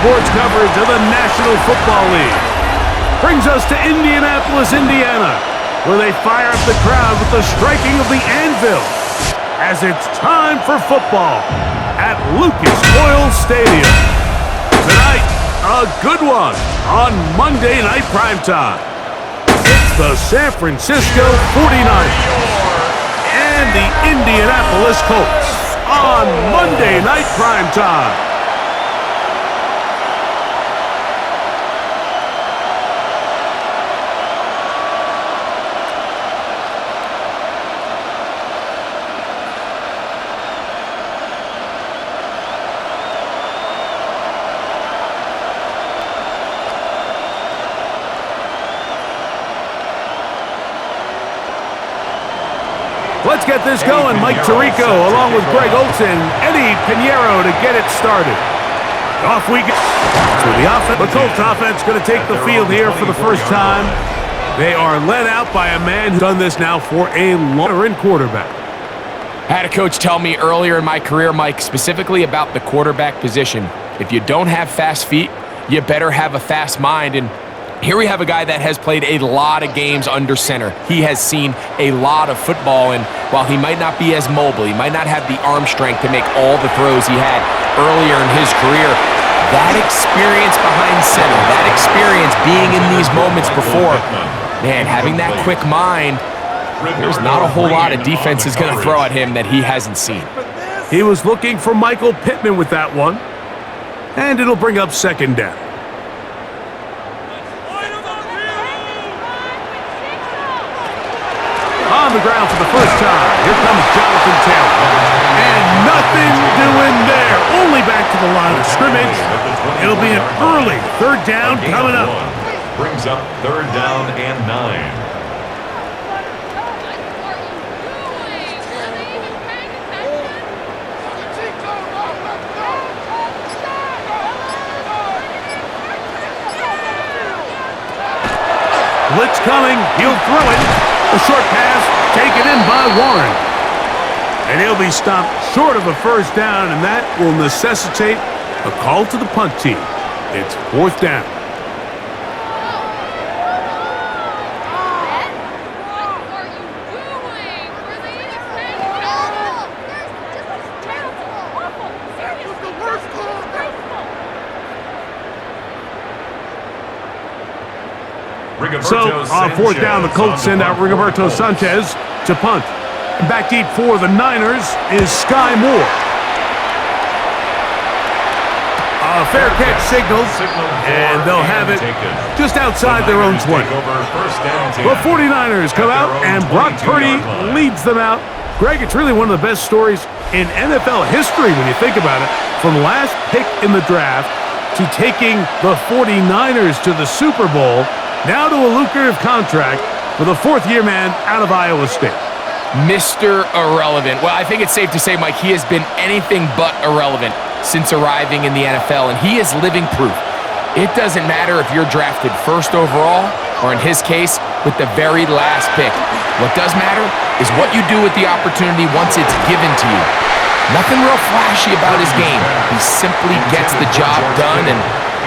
sports coverage of the National Football League. Brings us to Indianapolis, Indiana, where they fire up the crowd with the striking of the anvil as it's time for football at Lucas Oil Stadium. Tonight, a good one on Monday Night Primetime. It's the San Francisco 49ers and the Indianapolis Colts on Monday Night Primetime. Let's get this going. Mike Tirico along with Greg Olsen, Eddie Pinheiro to get it started. Off we go. So the Colts offense going to take the field here for the first time. They are led out by a man who's done this now for a long quarterback. I had a coach tell me earlier in my career, Mike, specifically about the quarterback position. If you don't have fast feet, you better have a fast mind. And here we have a guy that has played a lot of games under center. He has seen a lot of football, and while he might not be as mobile, he might not have the arm strength to make all the throws he had earlier in his career, that experience behind center, that experience being in these moments before, man, having that quick mind, there's not a whole lot of defense is going to throw at him that he hasn't seen. He was looking for Michael Pittman with that one, and it'll bring up second down. On the ground for the first time, here comes Jonathan Taylor. And nothing doing there. Only back to the line of scrimmage. It'll be an early third down coming up. Brings up third down and 9. Blitz coming. He'll throw it. A short pass taken in by Warren. And he'll be stopped short of a first down, and that will necessitate a call to the punt team. It's fourth down. So, on fourth down, the Colts send out Rigoberto Sanchez to punt. And back deep for the Niners is Sky Moore. A fair catch signaled, and they'll have it just outside their own 20. The 49ers come out, and Brock Purdy leads them out. Greg, it's really one of the best stories in NFL history when you think about it. From last pick in the draft to taking the 49ers to the Super Bowl, now to a lucrative contract for the fourth-year man out of Iowa State. Mr. Irrelevant. Well, I think it's safe to say, Mike, he has been anything but irrelevant since arriving in the NFL, and he is living proof. It doesn't matter if you're drafted first overall or, in his case, with the very last pick. What does matter is what you do with the opportunity once it's given to you. Nothing real flashy about his game. He simply gets the job done, and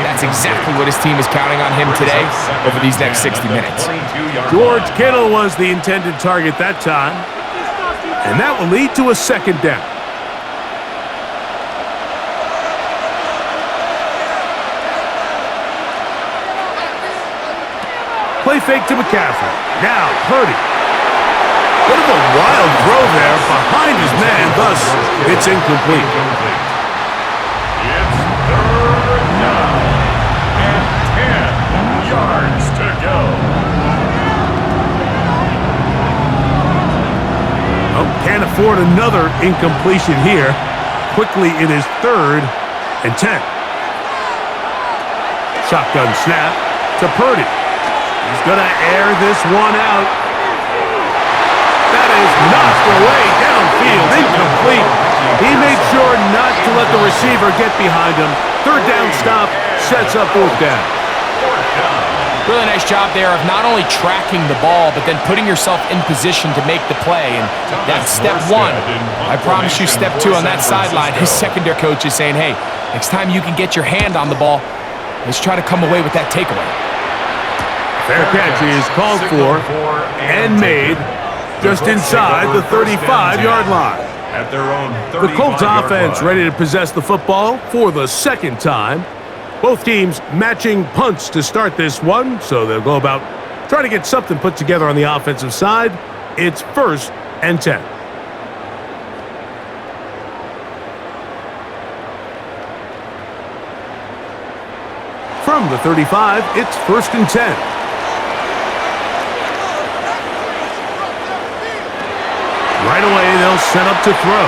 that's exactly what his team is counting on him today over these next 60 minutes. George Kittle was the intended target that time, and that will lead to a second down. Play fake to McCaffrey. Now Purdy. What a wild throw there behind his man, thus it's incomplete. It's third down and 10 yards to go. Oh, can't afford another incompletion here. Quickly it is third and 10. Shotgun snap to Purdy. He's going to air this one out. That is knocked away downfield, incomplete. He made sure not to let the receiver get behind him. Third down stop sets up fourth down. Really nice job there of not only tracking the ball, but then putting yourself in position to make the play. And that's step one. I promise you step two on that sideline. His secondary coach is saying, hey, Next time you can get your hand on the ball, let's try to come away with that takeaway. Fair catch is called for and made just inside the 35-yard line. At their own The Colts 35-yard offense line. ready to possess the football for the second time. Both teams matching punts to start this one, so they'll go about trying to get something put together on the offensive side. It's 1st and 10. From the 35, it's 1st and 10. Right away, they'll set up to throw.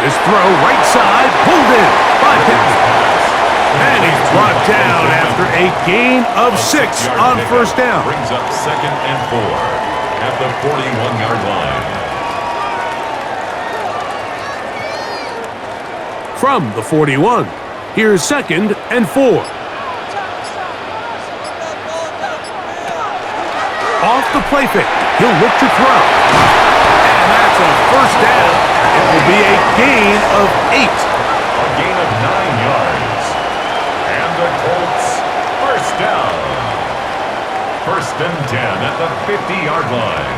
This throw right side, pulled in by Pittman. And he's brought down after a gain of 6 on 1st down. Brings up 2nd and 4 at the 41-yard line. From the 41, here's 2nd and 4. Off the play fake, he'll look to throw. And that's a 1st down. It will be a gain of 8. A gain of 9 yards. And the Colts, 1st down. 1st and 10 at the 50-yard line.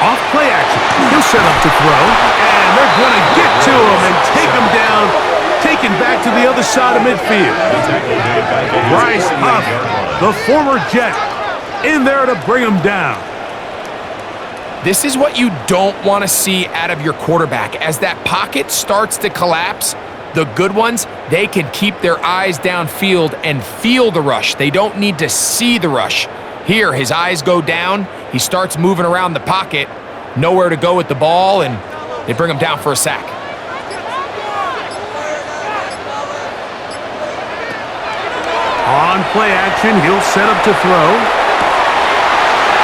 Off play action, he'll set up to throw. And they're going to get to him and take him down, taken back to the other side of midfield. The tackle made back at his Bryce 48-yard Huff, line. the former Jet, in there to bring him down. This is what you don't want to see out of your quarterback. As that pocket starts to collapse, the good ones, they can keep their eyes downfield and feel the rush. They don't need to see the rush. Here, his eyes go down. He starts moving around the pocket, nowhere to go with the ball, and they bring him down for a sack. On play action, he'll set up to throw.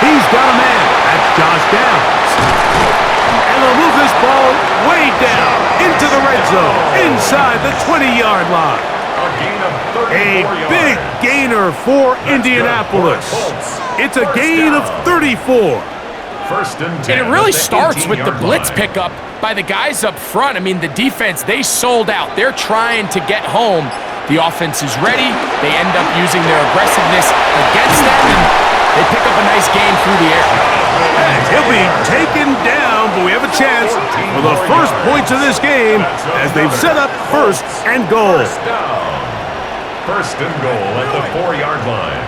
He's got a man. That's Josh Downs. And they'll move this ball way down into the red zone, inside the 20-yard line. A gain of 34 A yards. big gainer for Indianapolis. It's a gain of 34. 1st and 10. And it really at the starts with the 18-yard blitz line. pickup by the guys up front. I mean, the defense, they sold out. They're trying to get home. The offense is ready. They end up using their aggressiveness against them, and they pick up a nice gain through the air. And he'll be taken down, but we have a chance for the first points of this game as they've set up 1st and goal. 1st down. 1st and goal at the 4-yard line.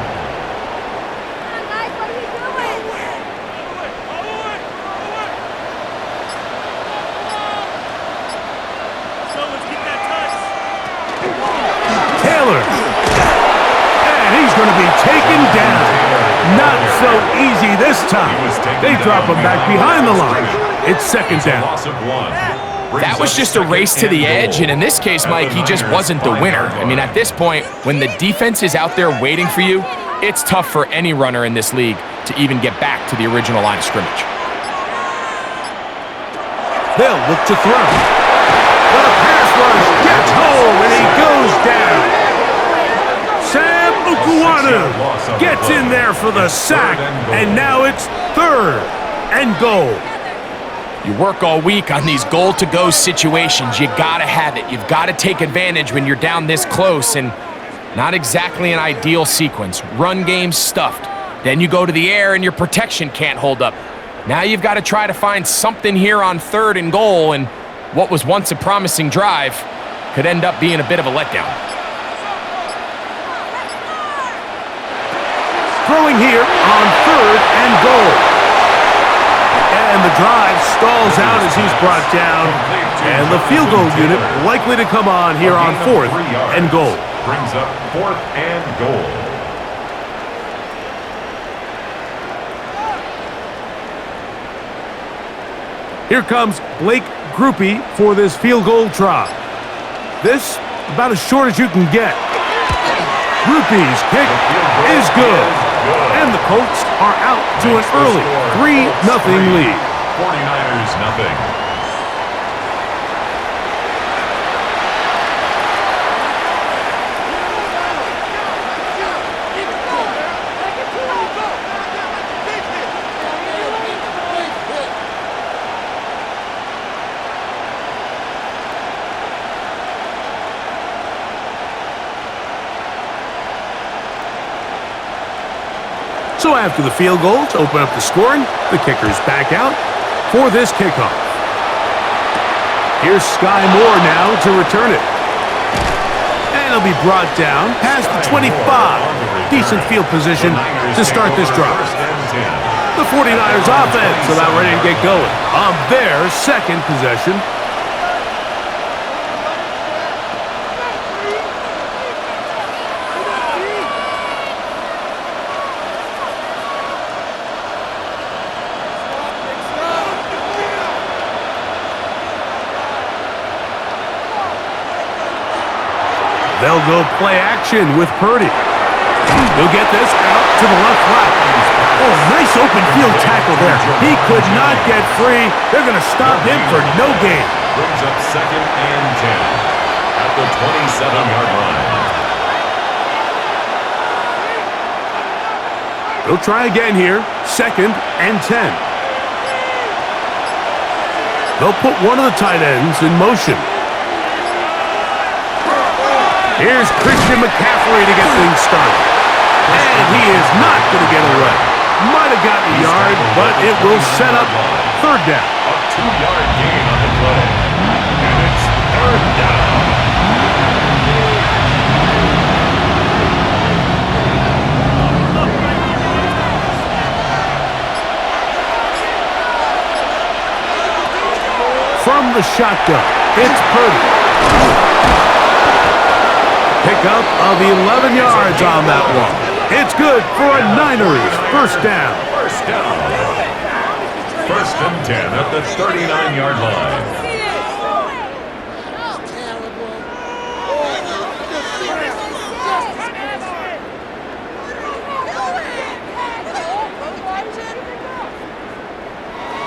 Taylor. And he's going to be taken down. Not so easy this time. They drop him back behind the line. It's 2nd down. Loss of 1. That was just a race to the edge, and in this case, Mike, he just wasn't the winner. I mean, at this point, when the defense is out there waiting for you, it's tough for any runner in this league to even get back to the original line of scrimmage. They'll look to throw. The pass rush gets home, and he goes down. Sam Ukuanu gets in there for the sack, and now it's 3rd and goal. You work all week on these goal-to-go situations. You gotta have it. You've got to take advantage when you're down this close, and not exactly an ideal sequence. Run game stuffed. Then you go to the air, and your protection can't hold up. Now you've got to try to find something here on 3rd and goal, and what was once a promising drive could end up being a bit of a letdown. Throwing here on 3rd and goal. And the drive stalls out as he's brought down. And the field goal unit likely to come on here on 4th and goal. Brings up 4th and goal. Here comes Blake Groupie for this field goal try. This about as short as you can get. Groupie's kick is good. And the Colts are out to an early 3-0 lead. 49ers nothing. So after the field goal to open up the scoring, the kicker's back out for this kickoff. Here's Sky Moore now to return it. And it'll be brought down past the 25. Decent field position to start this drive. The 49ers offense about ready to get going on their second possession. They'll go play action with Purdy. He'll get this out to the left flat. Oh, nice open field tackle there. He could not get free. They're going to stop him for no gain. Brings up 2nd and 10 at the 27-yard line. They'll try again here. 2nd and 10. They'll put one of the tight ends in motion. Here's Christian McCaffrey to get things started. And he is not going to get away. Might have gotten a yard, but it will set up 3rd down. A 2-yard gain on the play. And it's 3rd down. From the shotgun, it's Purdy. Pickup of 11 yards on that one. It's good for a Niners first down. First down. 1st and 10 at the 39-yard line.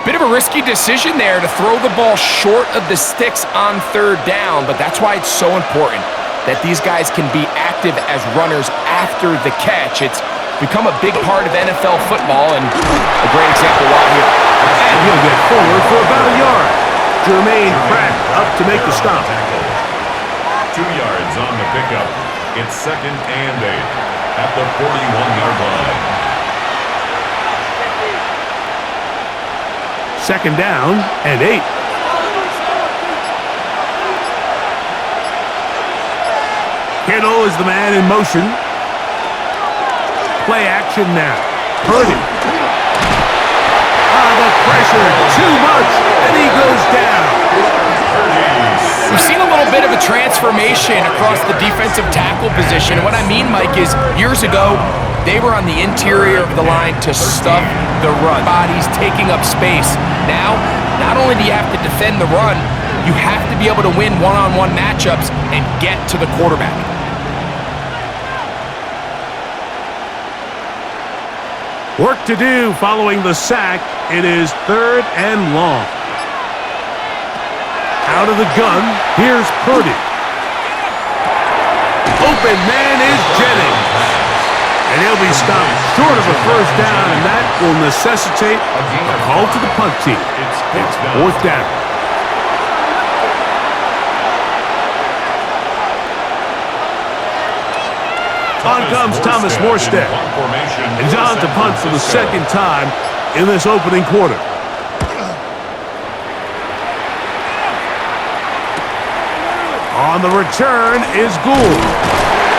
Bit of a risky decision there to throw the ball short of the sticks on 3rd down, but that's why it's so important that these guys can be active as runners after the catch. It's become a big part of NFL football, and a great example right here. And he'll get forward for about a yard. Jermaine Pratt up to make the stop. 2 yards on the pickup. It's 2nd and 8 at the 41-yard line. 2nd down and 8. Kittle is the man in motion. Play action now. Purdy. The pressure, too much, and he goes down. We've seen a little bit of a transformation across the defensive tackle position. And what I mean, Mike, is years ago, they were on the interior of the line to stuff the run. Bodies taking up space. Now, not only do you have to defend the run, you have to be able to win one-on-one matchups and get to the quarterback. Work to do following the sack. It is 3rd and long. Out of the gun, here's Purdy. Open man is Jennings. And he'll be stopped short of a first down, and that will necessitate a call to the punt team. It's 4th down. On comes Thomas Morstead. And he's on to punt for the 2nd time in this opening quarter. On the return is Gould.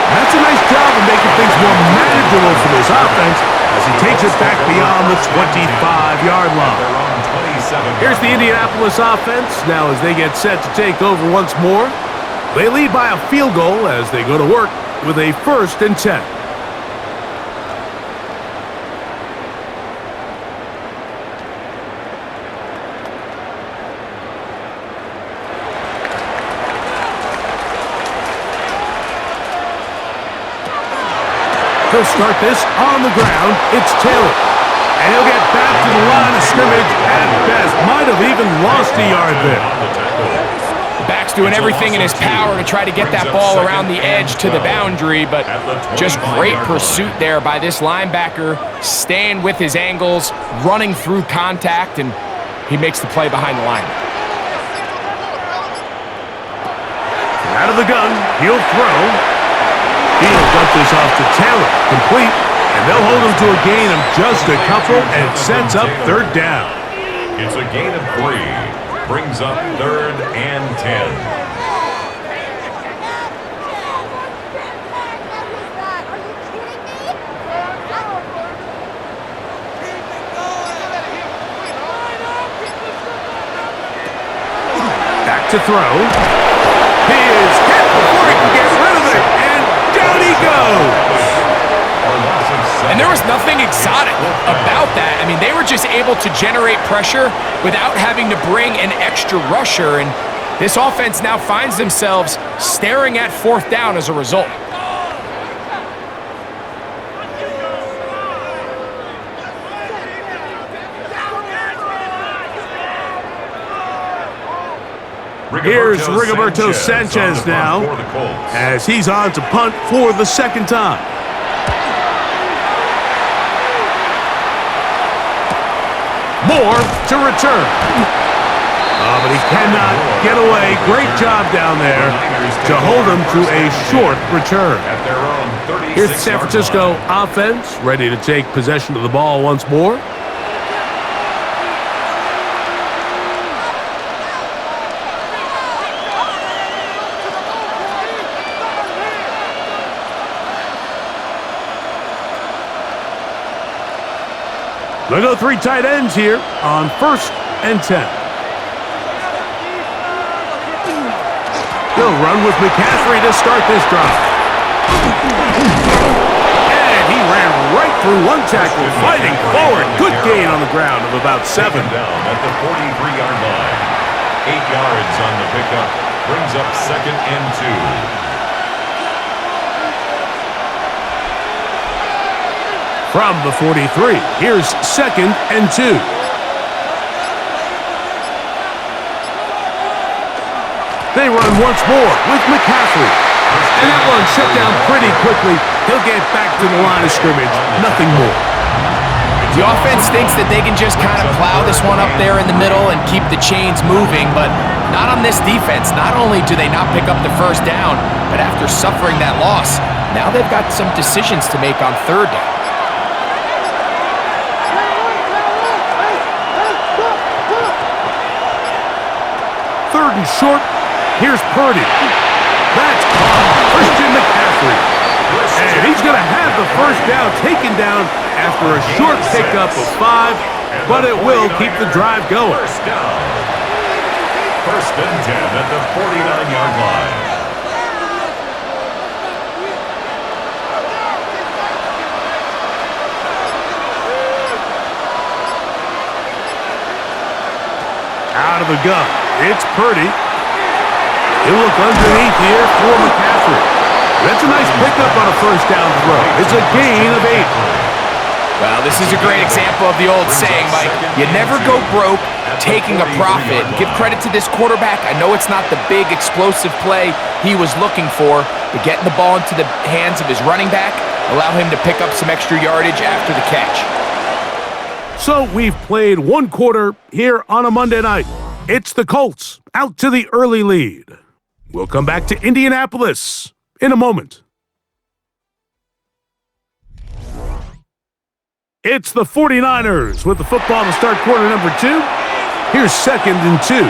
That's a nice job of making things more manageable for this offense as he takes it back beyond the 25-yard line. Here's the Indianapolis offense now as they get set to take over once more. They lead by a field goal as they go to work with a 1st and 10. He'll start this on the ground. It's Taylor. And he'll get back to the line of scrimmage at best. Might have even lost a yard there. Back's doing everything in his power to try to get that ball around the edge to the boundary, but just great pursuit there by this linebacker, staying with his angles, running through contact, and he makes the play behind the line. Out of the gun, he'll throw. He'll dump this off to Taylor, complete, and They'll hold him to a gain of just a couple and sets up third down. It's a gain of 3. Brings up 3rd and 10. To throw. He is hit before he can get rid of it, and down he goes. And there was nothing exotic about that. I mean, they were just able to generate pressure without having to bring an extra rusher, and this offense now finds themselves staring at 4th down as a result. Here's Rigoberto Sanchez now, as he's on to punt for the 2nd time. Moore to return. But he cannot get away. Great job down there to hold him to a short return. Here's the San Francisco offense, ready to take possession of the ball once more. They go 3 tight ends here on 1st and 10. He'll run with McCaffrey to start this drive. And he ran right through one tackle, fighting forward. Good gain on the ground of about 7. Down at the 43-yard line. 8 yards on the pickup. Brings up 2nd and 2. From the 43, here's 2nd and 2. They run once more with McCaffrey. And that one shut down pretty quickly. He'll get back to the line of scrimmage. Nothing more. The offense thinks that they can just kind of plow this one up there in the middle and keep the chains moving, but not on this defense. Not only do they not pick up the 1st down, but after suffering that loss, now they've got some decisions to make on 3rd down. 3rd and short. Here's Purdy. That's Christian McCaffrey. And he's going to have the 1st down taken down after a short pickup of 5, but it will keep the drive going. 1st down. 1st and 10 at the 49-yard line. Out of the gun. It's Purdy. He'll look underneath here for McCaffrey. That's a nice pickup on a 1st down throw. It's a gain of 8. Well, this is a great example of the old saying, Mike. You never go broke taking a profit. Give credit to this quarterback. I know it's not the big explosive play he was looking for, but getting the ball into the hands of his running back, allow him to pick up some extra yardage after the catch. So we've played 1 quarter here on a Monday night. It's the Colts out to the early lead. We'll come back to Indianapolis in a moment. It's the 49ers with the football to start quarter number 2. Here's 2nd and 2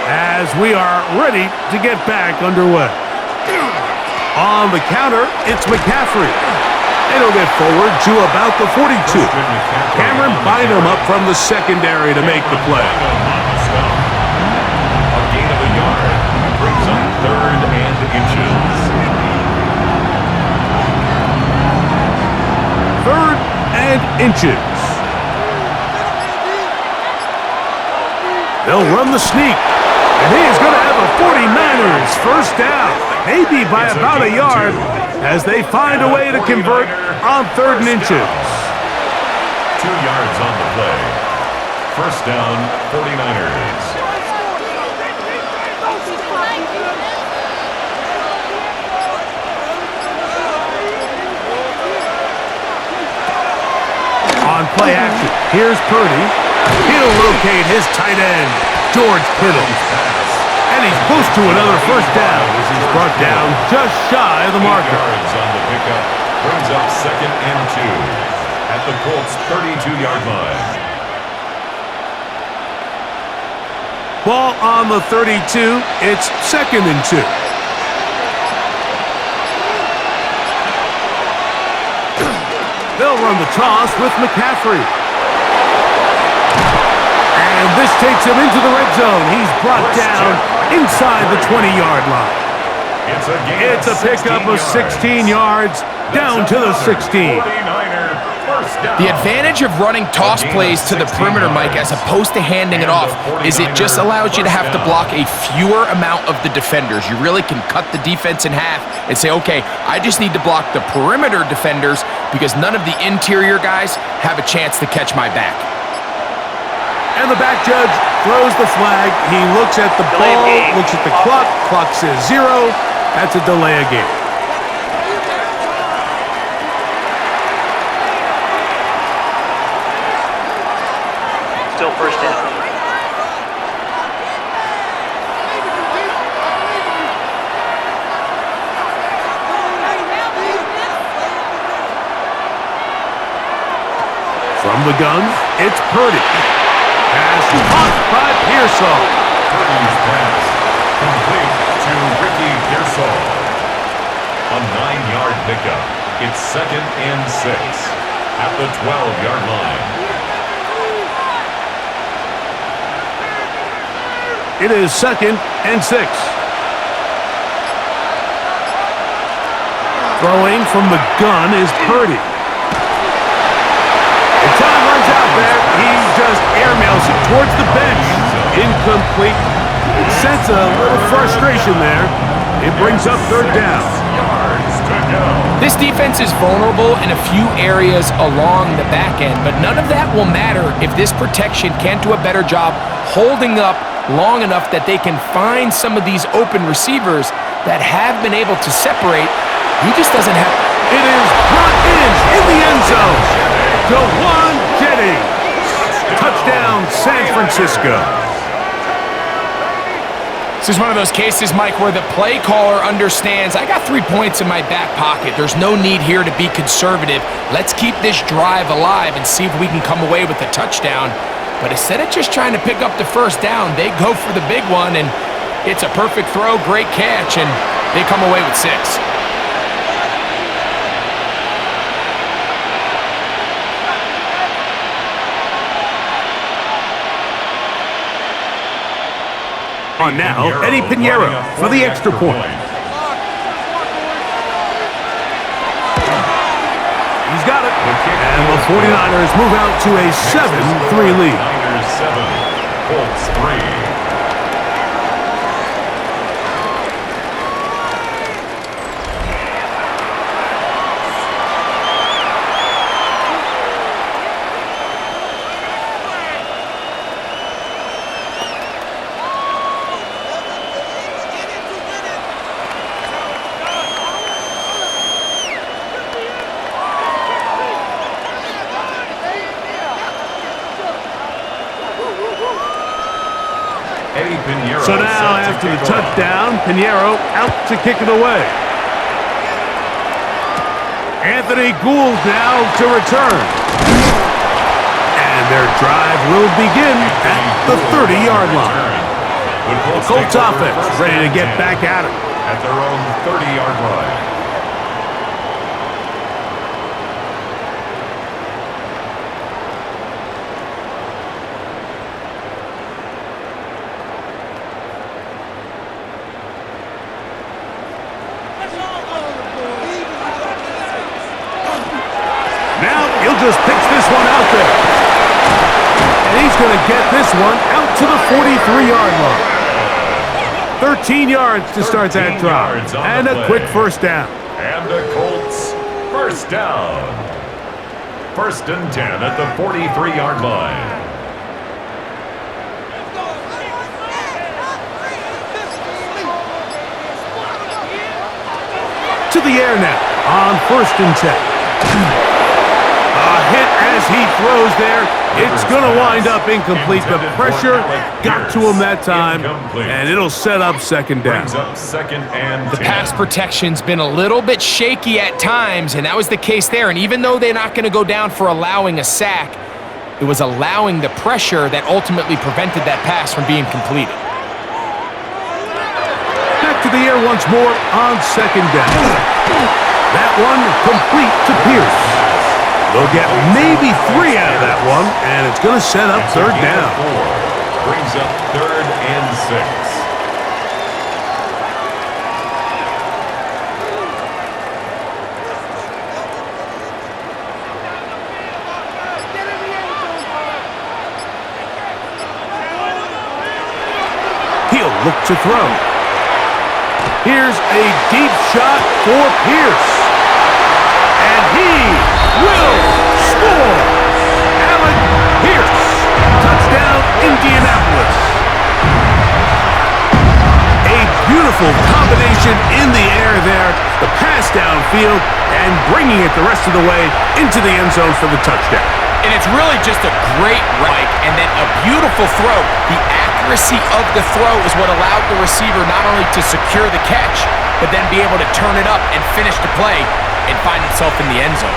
as we are ready to get back underway. On the counter, it's McCaffrey. And he'll get forward to about the 42. Cameron Bynum up from the secondary to make the play. A gain of a yard. Brings up 3rd and inches. 3rd and inches. They'll run the sneak. And he is going to have a 49ers 1st down. Maybe by about a yard as they find a way to convert on 3rd and inches. 2 yards on the play. 1st down, 49ers. On play action, here's Purdy. He'll locate his tight end, George Kittle. And he's close to another 1st down as he's brought down just shy of the marker. 8 yards on the pickup. Brings up 2nd and 2 at the Colts' 32-yard line. Ball on the 32. It's 2nd and 2. They'll run the toss with McCaffrey. And this takes him into the red zone. He's brought down inside the 20-yard line. It's a pickup of 16 yards down to the 16. The advantage of running toss plays to the perimeter, Mike, as opposed to handing it off, is it just allows you to have to block a fewer amount of the defenders. You really can cut the defense in half and say, okay, I just need to block the perimeter defenders because none of the interior guys have a chance to catch my back. And the back judge throws the flag. He looks at the ball, looks at the clock. Clock says 0. That's a delay of game. Still first down. From the gun, it's Purdy. Pass caught by Pearsall. Purdy's pass complete to Ricky Pearsall. A 9-yard pickup. It's 2nd and 6 at the 12-yard line. It is 2nd and 6. Throwing from the gun is Purdy. And time runs out there. He just airmails it towards the bench. Incomplete. Sense a little frustration there. It brings up 3rd down. This defense is vulnerable in a few areas along the back end, but none of that will matter if this protection can't do a better job holding up long enough that they can find some of these open receivers that have been able to separate. He just doesn't have... It is brought in the end zone. Jawan Jennings. Touchdown, San Francisco. This is one of those cases, Mike, where the play caller understands, I got 3 points in my back pocket. There's no need here to be conservative. Let's keep this drive alive and see if we can come away with a touchdown. But instead of just trying to pick up the first down, they go for the big one, and it's a perfect throw, great catch, and they come away with 6. On now, Eddie Pinheiro for the extra point. He's got it. And the 49ers move out to a 7-3 lead. Niners 7, Colts 3. So now, after the touchdown, Pinheiro out to kick it away. Anthony Gould now to return. And their drive will begin at the 30-yard line. The Colts offense ready to get back at it. At their own 30-yard line. Just picks this one out there. And he's going to get this one out to the 43-yard line. 13 yards to start that drive. And a quick first down. And the Colts first down. 1st and 10 at the 43-yard line. To the air now on 1st and 10. A hit as he throws there. It's going to wind up incomplete. The pressure got to him that time, and it'll set up second down. The pass protection's been a little bit shaky at times, and that was the case there. And even though they're not going to go down for allowing a sack, it was allowing the pressure that ultimately prevented that pass from being completed. Back to the air once more on second down. That one complete to Pierce. They'll get maybe 3 out of that one, and it's going to set up third down. Brings up 3rd and 6. He'll look to throw. Here's a deep shot for Pierce. And he will score. Alec Pierce. Touchdown, Indianapolis. A beautiful combination in the air there. The pass downfield and bringing it the rest of the way into the end zone for the touchdown. And it's really just a great right, and then a beautiful throw. The accuracy of the throw is what allowed the receiver not only to secure the catch, but then be able to turn it up and finish the play and find himself in the end zone.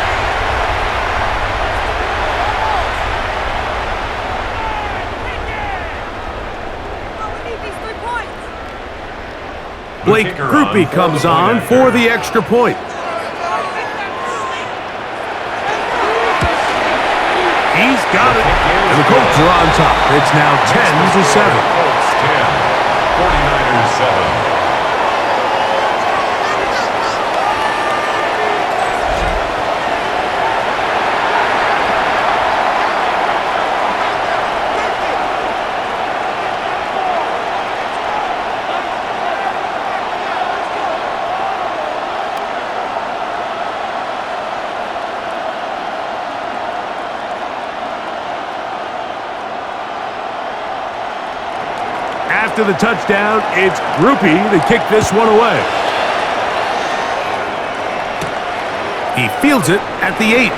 Blake Grupe comes on for the extra point. He's got it, and the Colts are on top. It's now 10-7. Colts 10, 49ers 7. After the touchdown, it's Grupe to kick this one away. He fields it at the 8.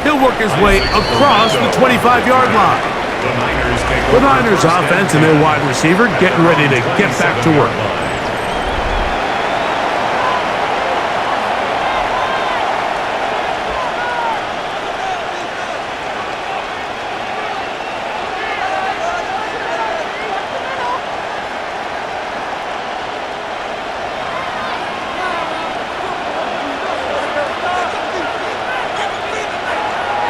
He'll work his way across the 25-yard line. The Niners offense and their wide receiver getting ready to get back to work.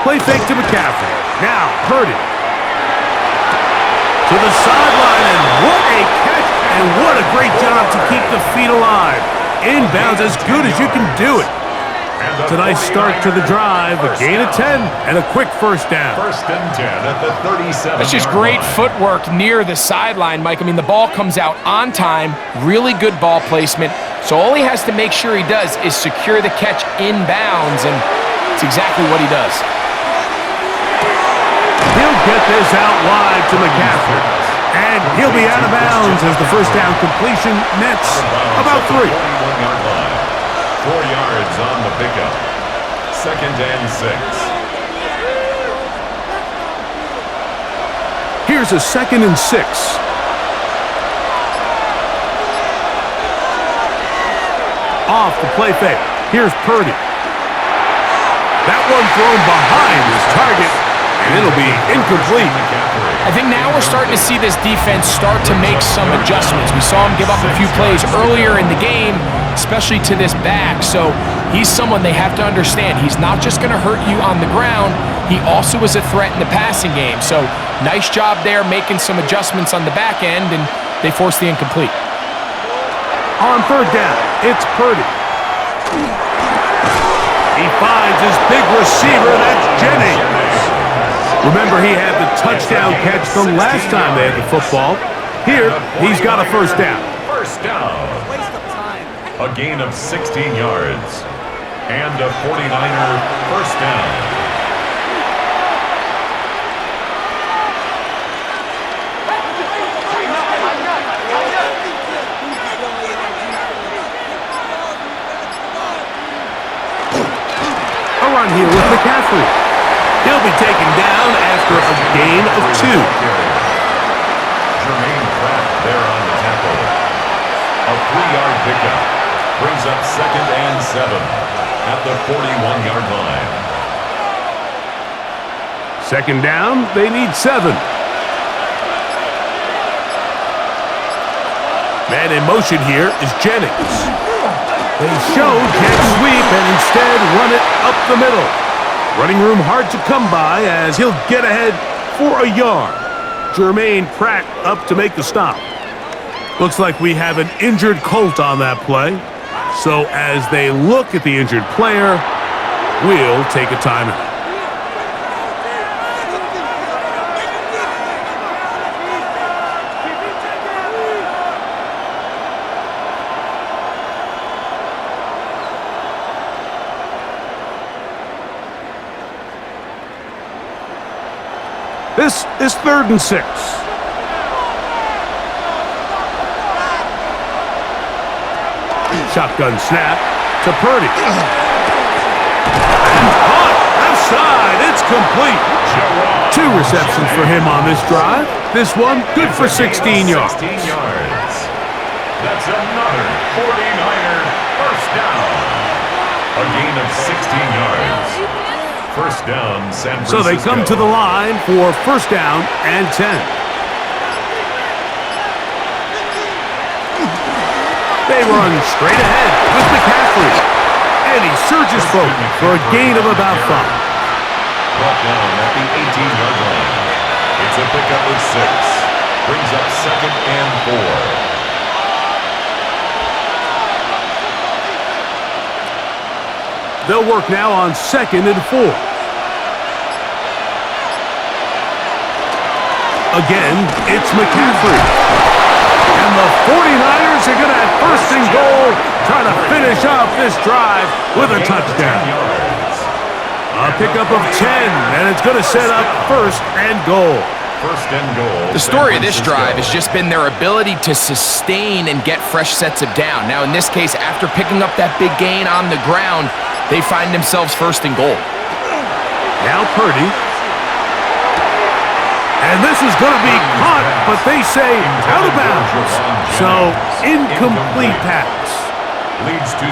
Play fake to McCaffrey. Now, Purdy. To the sideline, and what a catch, and what a great job to keep the feet alive. Inbounds as good as you can do it. It's a nice start to the drive, a gain of 10, and a quick first down. 1st and 10 at the 37. That's just great footwork near the sideline, Mike. I mean, the ball comes out on time, really good ball placement. So all he has to make sure he does is secure the catch inbounds, and it's exactly what he does. He'll get this out wide to McCaffrey. And he'll be out of bounds as the first down completion nets about 3. 41-yard line. 4 yards on the pickup. 2nd and 6. Here's a 2nd and 6. Off the play fake. Here's Purdy. That one thrown behind his target, and it'll be incomplete. I think now we're starting to see this defense start to make some adjustments. We saw him give up a few plays earlier in the game, especially to this back. So he's someone they have to understand. He's not just going to hurt you on the ground. He also is a threat in the passing game. So nice job there making some adjustments on the back end, and they force the incomplete. On 3rd down, it's Purdy. He finds his big receiver, that's Jennings. Remember, he had the touchdown catch the last time they had the football. Here, he's got a first down. First down. A gain of 16 yards. And a 49er first down. A run here with McCaffrey. He'll be taken down after a gain of 2. Jermaine Pratt there on the tackle. A 3-yard pickup brings up 2nd and 7 at the 41-yard line. 2nd down, they need 7. Man in motion here is Jennings. They showed jet sweep and instead run it up the middle. Running room hard to come by as he'll get ahead for a yard. Jermaine Pratt up to make the stop. Looks like we have an injured Colt on that play. So as they look at the injured player, we'll take a timeout. This is 3rd and 6. Shotgun snap to Purdy. And caught left side. It's complete. 2 receptions for him on this drive. This one good for 16 yards. 16 yards. That's another 49er first down. A gain of 16 yards. First down, San Francisco. So they come to the line for 1st down and 10. They run straight ahead with McCaffrey. And he surges forward for a gain of about 5. Brought down at the 18-yard line. It's a pickup of 6. Brings up 2nd and 4. They'll work now on 2nd and 4. Again, it's McCaffrey. And the 49ers are going to have 1st and goal, trying to finish off this drive with a touchdown. A pickup of 10, and it's going to set up 1st and goal. 1st and goal. The story of this drive has just been their ability to sustain and get fresh sets of down. Now, in this case, after picking up that big gain on the ground, they find themselves 1st and goal. Now Purdy. And this is going to be caught, but they say out of bounds. So, incomplete pass.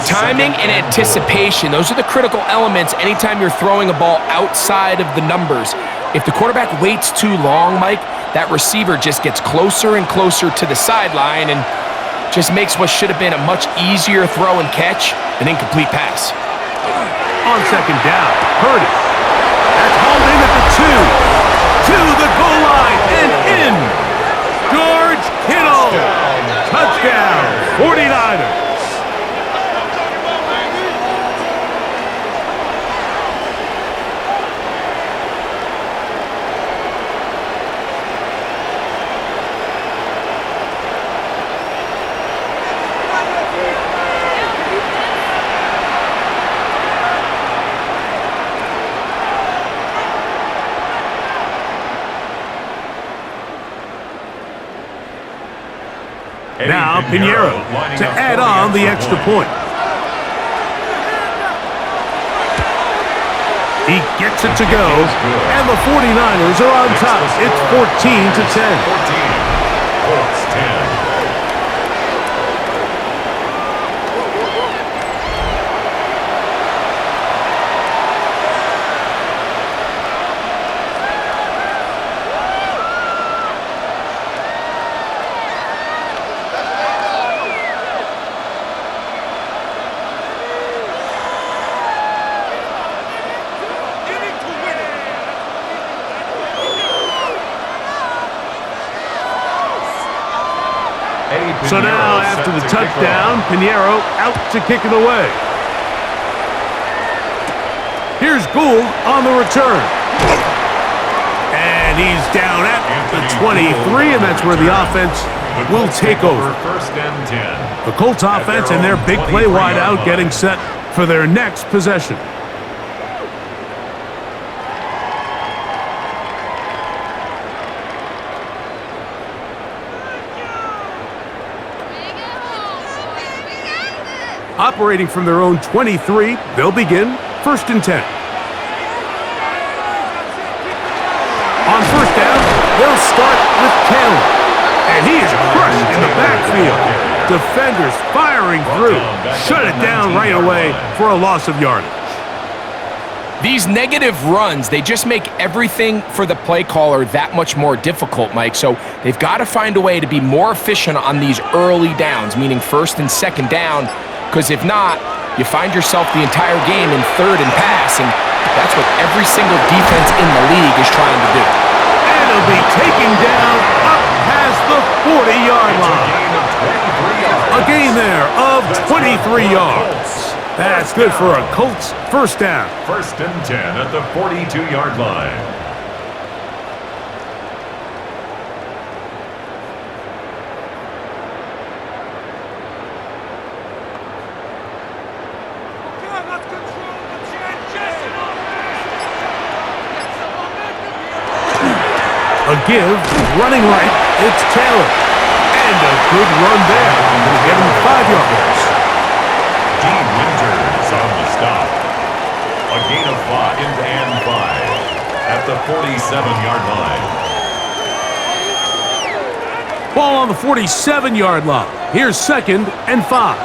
Timing and anticipation, those are the critical elements anytime you're throwing a ball outside of the numbers. If the quarterback waits too long, Mike, that receiver just gets closer and closer to the sideline and just makes what should have been a much easier throw and catch an incomplete pass. On 2nd down, Purdy. That's hauled in at the 2. To the goal line and in. George Kittle. Touchdown, 49ers. Now Pinheiro to add on the extra point. He gets it to go, and the 49ers are on top. It's 14-10. 14. Colts 10. So now, after the touchdown, Pinheiro out to kick it away. Here's Gould on the return. And he's down at the 23, and that's where the offense will take over. The Colts offense and their big play wideout getting set for their next possession. Operating from their own 23, they'll begin 1st and 10. start with Taylor. And he is crushed in the backfield. Defenders firing through. Shut it down right away for a loss of yardage. These negative runs, they just make everything for the play caller that much more difficult, Mike. So they've got to find a way to be more efficient on these early downs, meaning first and second down, because if not, you find yourself the entire game in third and pass, and that's what every single defense in the league is trying to do. And he'll be taken down up past the 40-yard line. A gain there of 23 yards. That's good for a Colts first down. First and 10 at the 42-yard line. A give, running right, it's Taylor. And a good run there. He'll get him 5 yards. Dean Winters on the stop. A gain of 5 and 5 at the 47-yard line. Ball on the 47-yard line. Here's second and 5.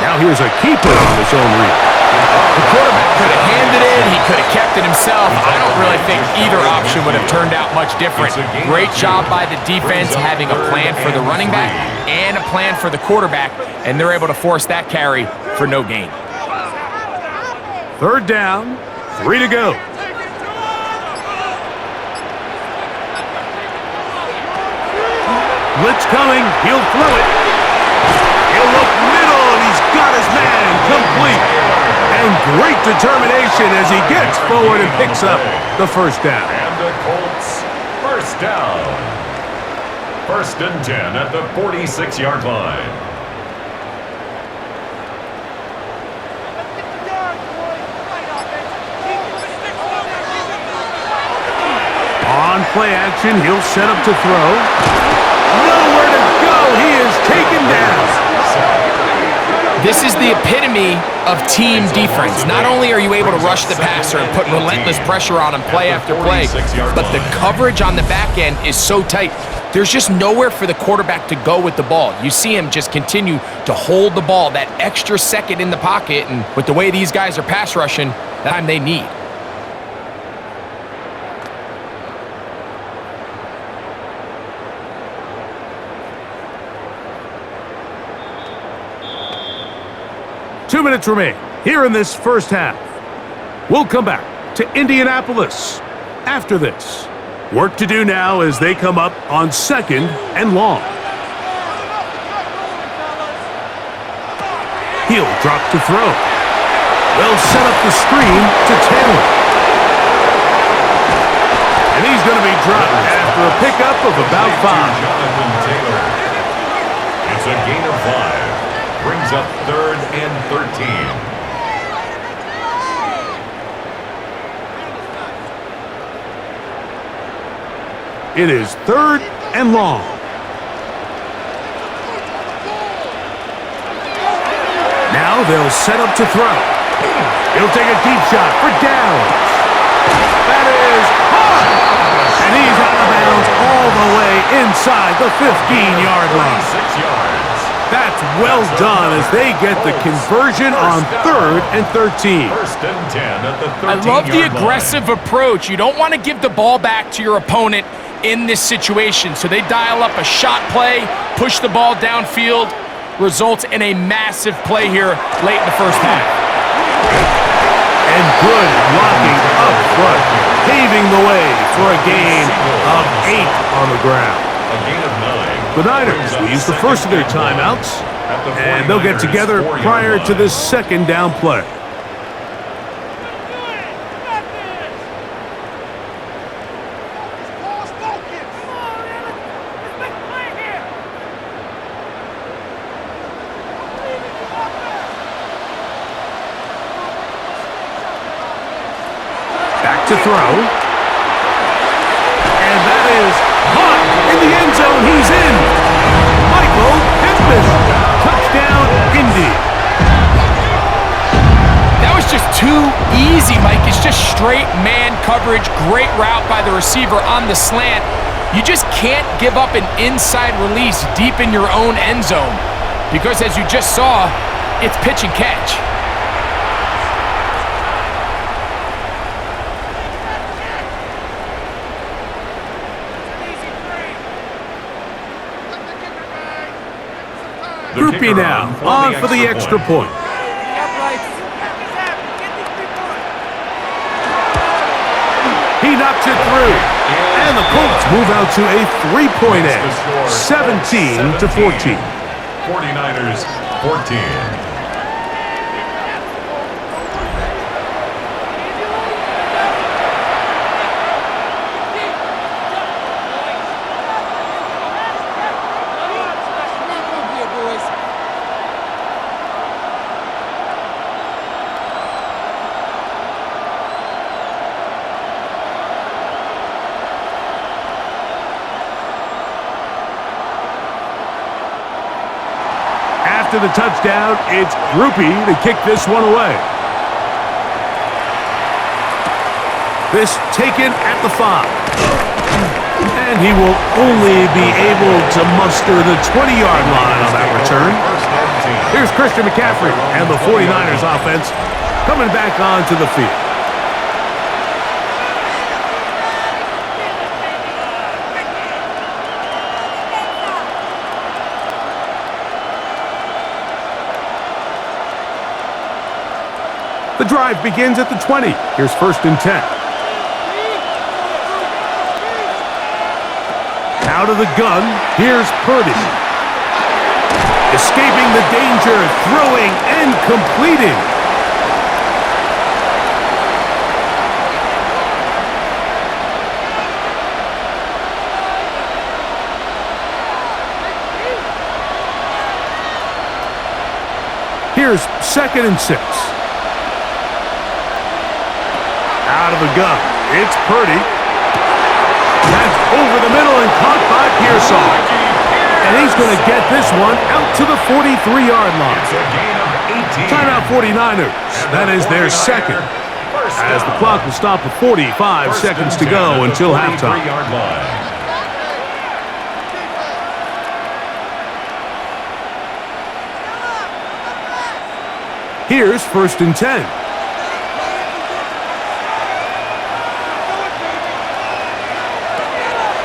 Now here's a keeper on his own read. The quarterback could have handed it. He could have kept it himself. I don't really think either option would have turned out much different. Great job by the defense having a plan for the running back and a plan for the quarterback, and they're able to force that carry for no gain. Third down, 3 to go. Blitz coming, he'll throw it. He'll look middle, and he's got his man complete. And great determination as he gets forward and picks up the first down. And the Colts first down. First and 10 at the 46-yard line. On play action, he'll set up to throw. Nowhere to go. He is taken down. This is the epitome of team defense. Not only are you able to rush the passer and put relentless pressure on him play after play, but the coverage on the back end is so tight. There's just nowhere for the quarterback to go with the ball. You see him just continue to hold the ball that extra second in the pocket, and with the way these guys are pass rushing, that time they need. Two minutes remain here in this first half. We'll come back to Indianapolis after this. Work to do now as they come up on second and long. He'll drop to throw. They'll set up the screen to Taylor. And he's going to be dropped after a pickup of about 5. Jonathan Taylor. It's a gain of 5. Brings up third and 13. It is third and long. Now they'll set up to throw. He'll take a deep shot for Downs. That is hard. And he's out of bounds all the way inside the 15-yard line. 6 yards. That's well done as they get the conversion on third and 13. First and 10 at the 13-yard line. I love the aggressive approach. You don't want to give the ball back to your opponent in this situation. So they dial up a shot play, push the ball downfield, results in a massive play here late in the first half. And good blocking up front, paving the way for a gain of 8 on the ground. A gain of 9. The Niners will use the first of their timeouts, and they'll get together prior to this second down play. Back to throw. And that is caught in the end zone. He's in. Michael Pittman. Touchdown, Indy. That was just too easy, Mike. As It's just straight man coverage, great route by the receiver on the slant. You just can't give up an inside release deep in your own end zone because, as you just saw, it's pitch and catch. Groupie now, on for the extra point. He knocks it through. And the Colts move out to a 3-point edge, 17-14. 49ers 14. After the touchdown, it's Groupie to kick this one away. This taken at the 5. And he will only be able to muster the 20-yard line on that return. Here's Christian McCaffrey and the 49ers offense coming back onto the field. The drive begins at the 20. Here's 1st and 10. Out of the gun, here's Purdy. Escaping the danger, throwing and completing. Here's 2nd and 6. Out of the gun, it's Purdy. That's over the middle and caught by Pearsall. And he's going to get this one out to the 43-yard line. Timeout 49ers. That is their second. As the clock will stop at 45 seconds to go until halftime. Here's 1st and 10.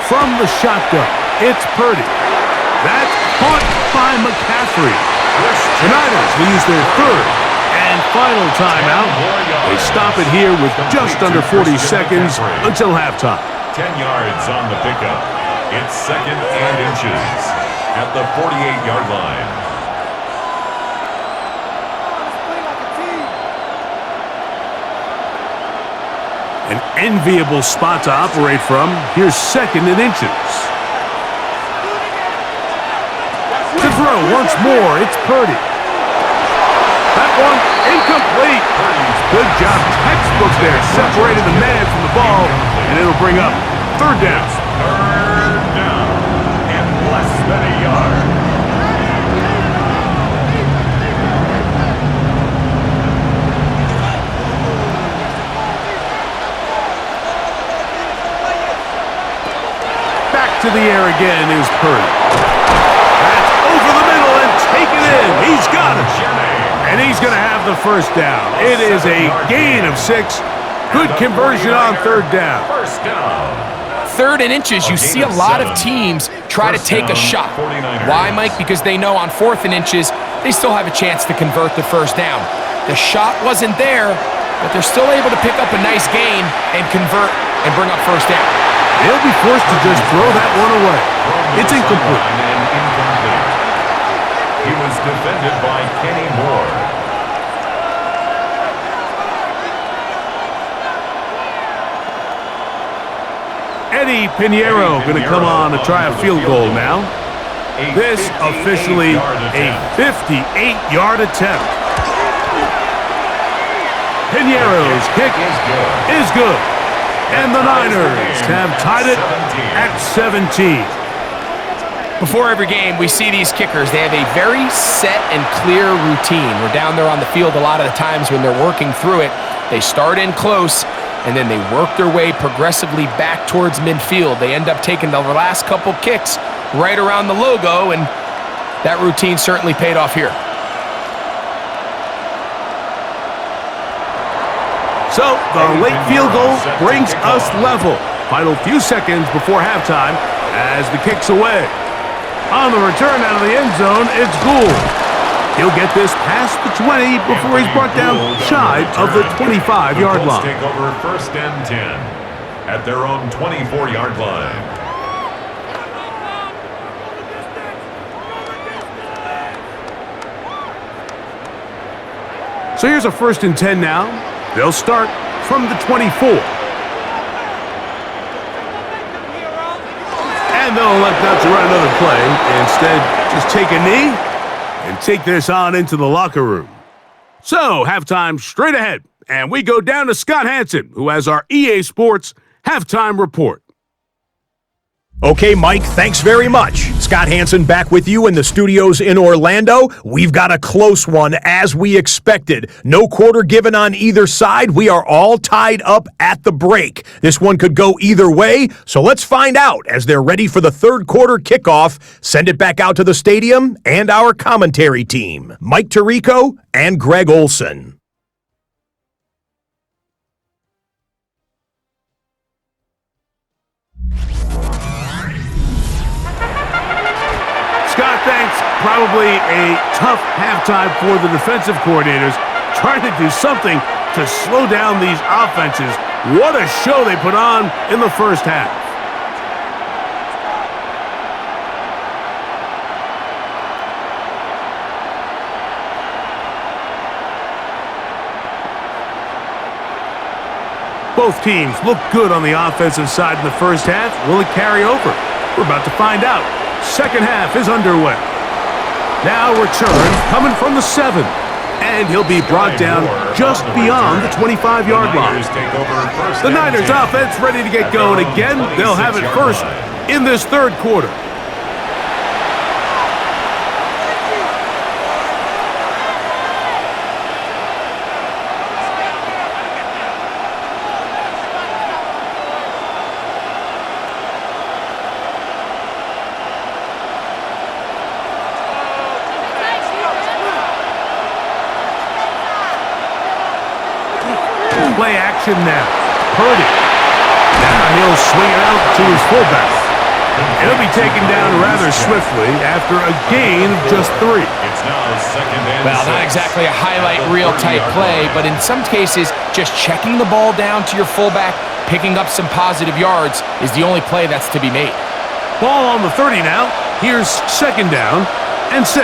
From the shotgun, it's Purdy. That's caught by McCaffrey. The Niners will use their 3rd and final timeout. They stop it here with just under 40 seconds until halftime. 10 yards on the pickup. It's 2nd and inches at the 48-yard line. An enviable spot to operate from. Here's 2nd and inches. To throw once more, it's Purdy. That one incomplete. Good job, textbook there, separating the man from the ball, and it'll bring up 3rd down. 3rd down and less than a yard. To the air again is Purdy. That's over the middle and taken in. He's got it. And he's going to have the 1st down. It is a gain of 6. Good conversion on 3rd down. 3rd and inches, you see a lot of teams try to take a shot. Why, Mike? Because they know on 4th and inches, they still have a chance to convert the 1st down. The shot wasn't there, but they're still able to pick up a nice gain and convert and bring up 1st down. They'll be forced to just throw that one away. It's incomplete. He was defended by Kenny Moore. Eddie Pinheiro going to come on to try a field goal now. This officially a 58-yard attempt. Pinheiro's kick is good. And the Niners have tied it at 17. Before every game, we see these kickers. They have a very set and clear routine. We're down there on the field a lot of the times when they're working through it. They start in close, and then they work their way progressively back towards midfield. They end up taking the last couple kicks right around the logo, and that routine certainly paid off here. So, the late field goal brings us level. Final few seconds before halftime as the kick's away. On the return out of the end zone, it's Gould. He'll get this past the 20 before he's brought down shy of the 25-yard line. Take over 1st and 10 at their own 24-yard line. So here's a 1st and 10 now. They'll start from the 24. And they'll elect not to run another play. Instead, just take a knee and take this on into the locker room. So, halftime straight ahead. And we go down to Scott Hansen, who has our EA Sports halftime report. Okay, Mike, thanks very much. Scott Hansen back with you in the studios in Orlando. We've got a close one, as we expected. No quarter given on either side. We are all tied up at the break. This one could go either way, so let's find out as they're ready for the third quarter kickoff. Send it back out to the stadium and our commentary team, Mike Tirico and Greg Olson. Scott, thanks. Probably a tough halftime for the defensive coordinators, trying to do something to slow down these offenses. What a show they put on in the first half. Both teams look good on the offensive side in the first half. Will it carry over? We're about to find out. Second half is underway. Now return coming from the 7. And he'll be brought down just beyond the 25-yard line. The Niners offense ready to get going again. They'll have it first in this third quarter. Play action now. Purdy. Now he'll swing it out to his fullback. He'll be taken down rather swiftly after a gain of just 3. It's now 2nd and 6. Well, not exactly a highlight reel type play, but in some cases, just checking the ball down to your fullback, picking up some positive yards is the only play that's to be made. Ball on the 30 now. Here's 2nd down and 6.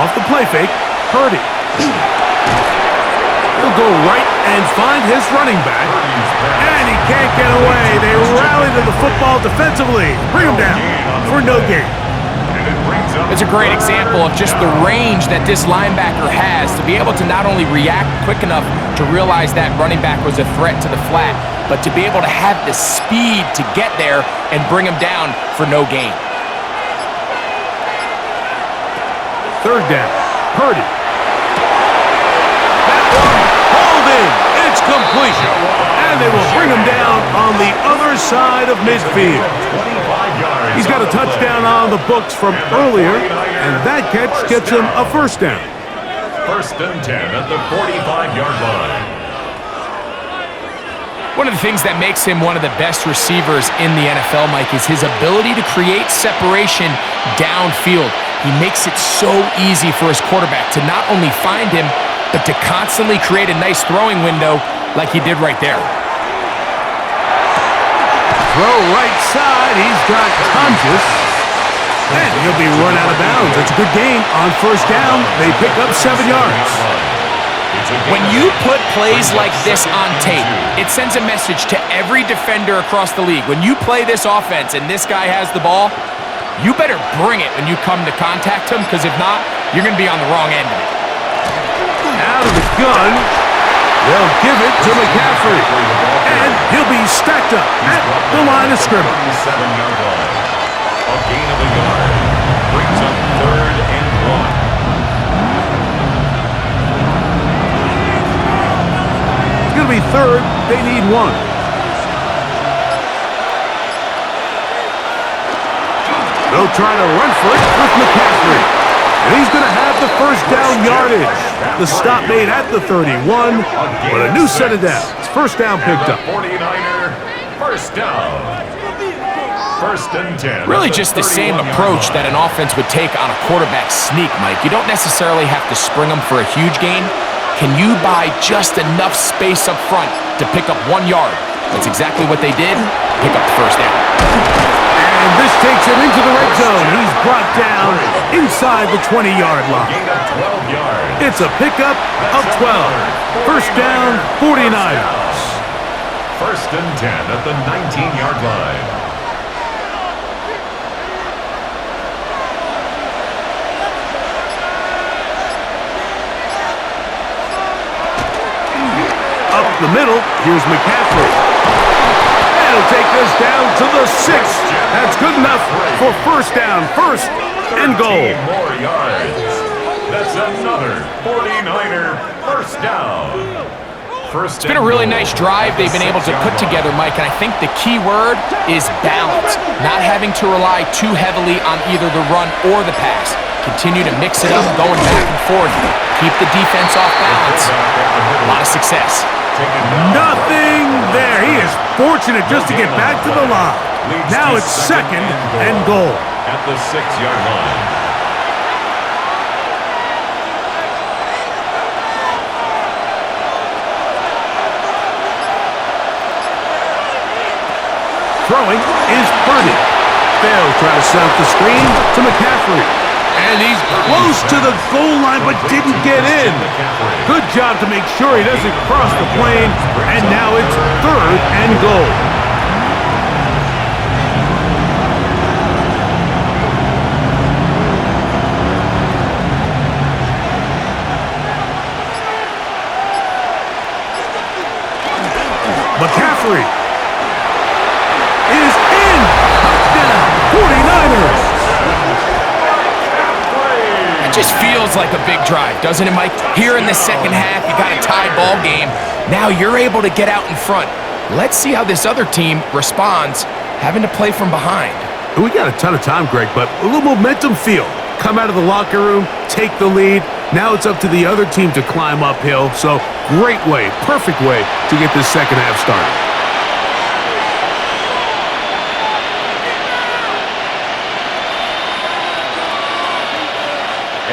Off the play fake, Purdy. He'll go right and find his running back. And he can't get away. They rally to the football defensively. Bring him down for no gain. It's a great example of just the range that this linebacker has to be able to not only react quick enough to realize that running back was a threat to the flat, but to be able to have the speed to get there and bring him down for no gain. 3rd down, Purdy. It's complete. And they will bring him down on the other side of midfield. He's got a touchdown on the books from earlier, and that catch gets him a 1st down. 1st and 10 at the 45-yard line. One of the things that makes him one of the best receivers in the NFL, Mike, is his ability to create separation downfield. He makes it so easy for his quarterback to not only find him, but to constantly create a nice throwing window like he did right there. Throw right side. He's got Tonjes. And he'll be run out of bounds. It's a good game on 1st down. They pick up 7 yards. When you put plays like this on tape, it sends a message to every defender across the league. When you play this offense and this guy has the ball, you better bring it when you come to contact him, because if not, you're going to be on the wrong end of it. Out of the gun, they'll give it to McCaffrey. And he'll be stacked up at the line of scrimmage. 7-yard line. A gain of a yard. Brings up 3rd and 1. to be third. They need one. They'll try to run for it with McCaffrey. And he's going to have the first down yardage. The stop made at the 31, but a new set of downs. First down picked up. 49er, first down. First and 10. Really just the same approach that an offense would take on a quarterback sneak, Mike. You don't necessarily have to spring them for a huge gain. Can you buy just enough space up front to pick up 1 yard? That's exactly what they did. Pick up the first down. And this takes him into the red zone. He's brought down inside the 20-yard line. Gain of 12 yards. It's a pickup of 12. First down, 49ers. First and 10 at the 19-yard line. Up the middle, here's McCaffrey. He'll take this down to the 6. That's good enough for first down, first and goal. 13 more yards. That's another 49er first down. It's been a really nice drive they've been able to put together, Mike, and I think the key word is balance. Not having to rely too heavily on either the run or the pass. Continue to mix it up, going back and forth. Keep the defense off balance. A lot of success. Nothing there. He is fortunate just to get back to the line. Now it's second and goal. At the 6-yard line. Throwing is Purdy. They'll try to set up the screen to McCaffrey. And he's close to the goal line but didn't get in. Good job to make sure he doesn't cross the plane. And now it's third and goal. McCaffrey is in. Touchdown, 49ers. Just feels like a big drive, doesn't it, Mike? Here in the second half, you got a tie ball game. Now you're able to get out in front. Let's see how this other team responds, having to play from behind. We got a ton of time, Greg, but a little momentum feel. Come out of the locker room, take the lead. Now it's up to the other team to climb uphill. So great way, perfect way to get this second half started.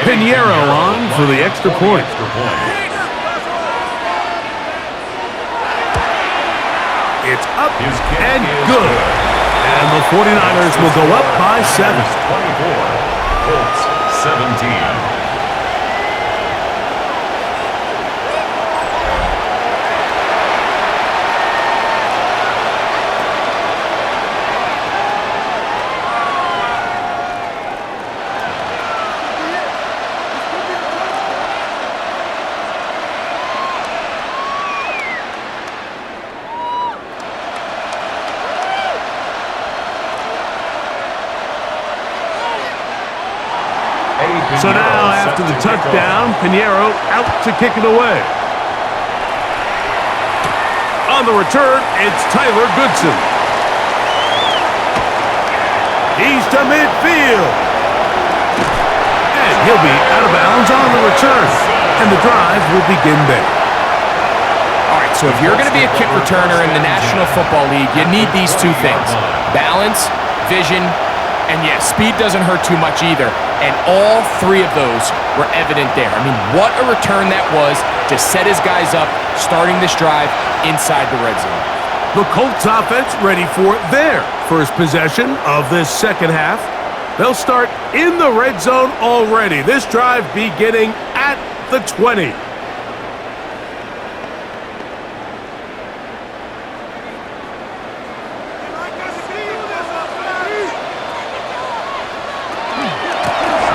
Pinheiro on for the extra point. It's up and good. And the 49ers will go up by 7. 24, Colts 17. So now, after the touchdown, Pinheiro out to kick it away. On the return, it's Tyler Goodson. He's to midfield. And he'll be out of bounds on the return. And the drive will begin there. All right, so if you're going to be a kick returner in the National Football League, you need these two things. Balance, vision, and yes, speed doesn't hurt too much either. And all three of those were evident there. I mean, what a return that was to set his guys up, starting this drive inside the red zone. The Colts offense ready for their first possession of this second half. They'll start in the red zone already. This drive beginning at the 20.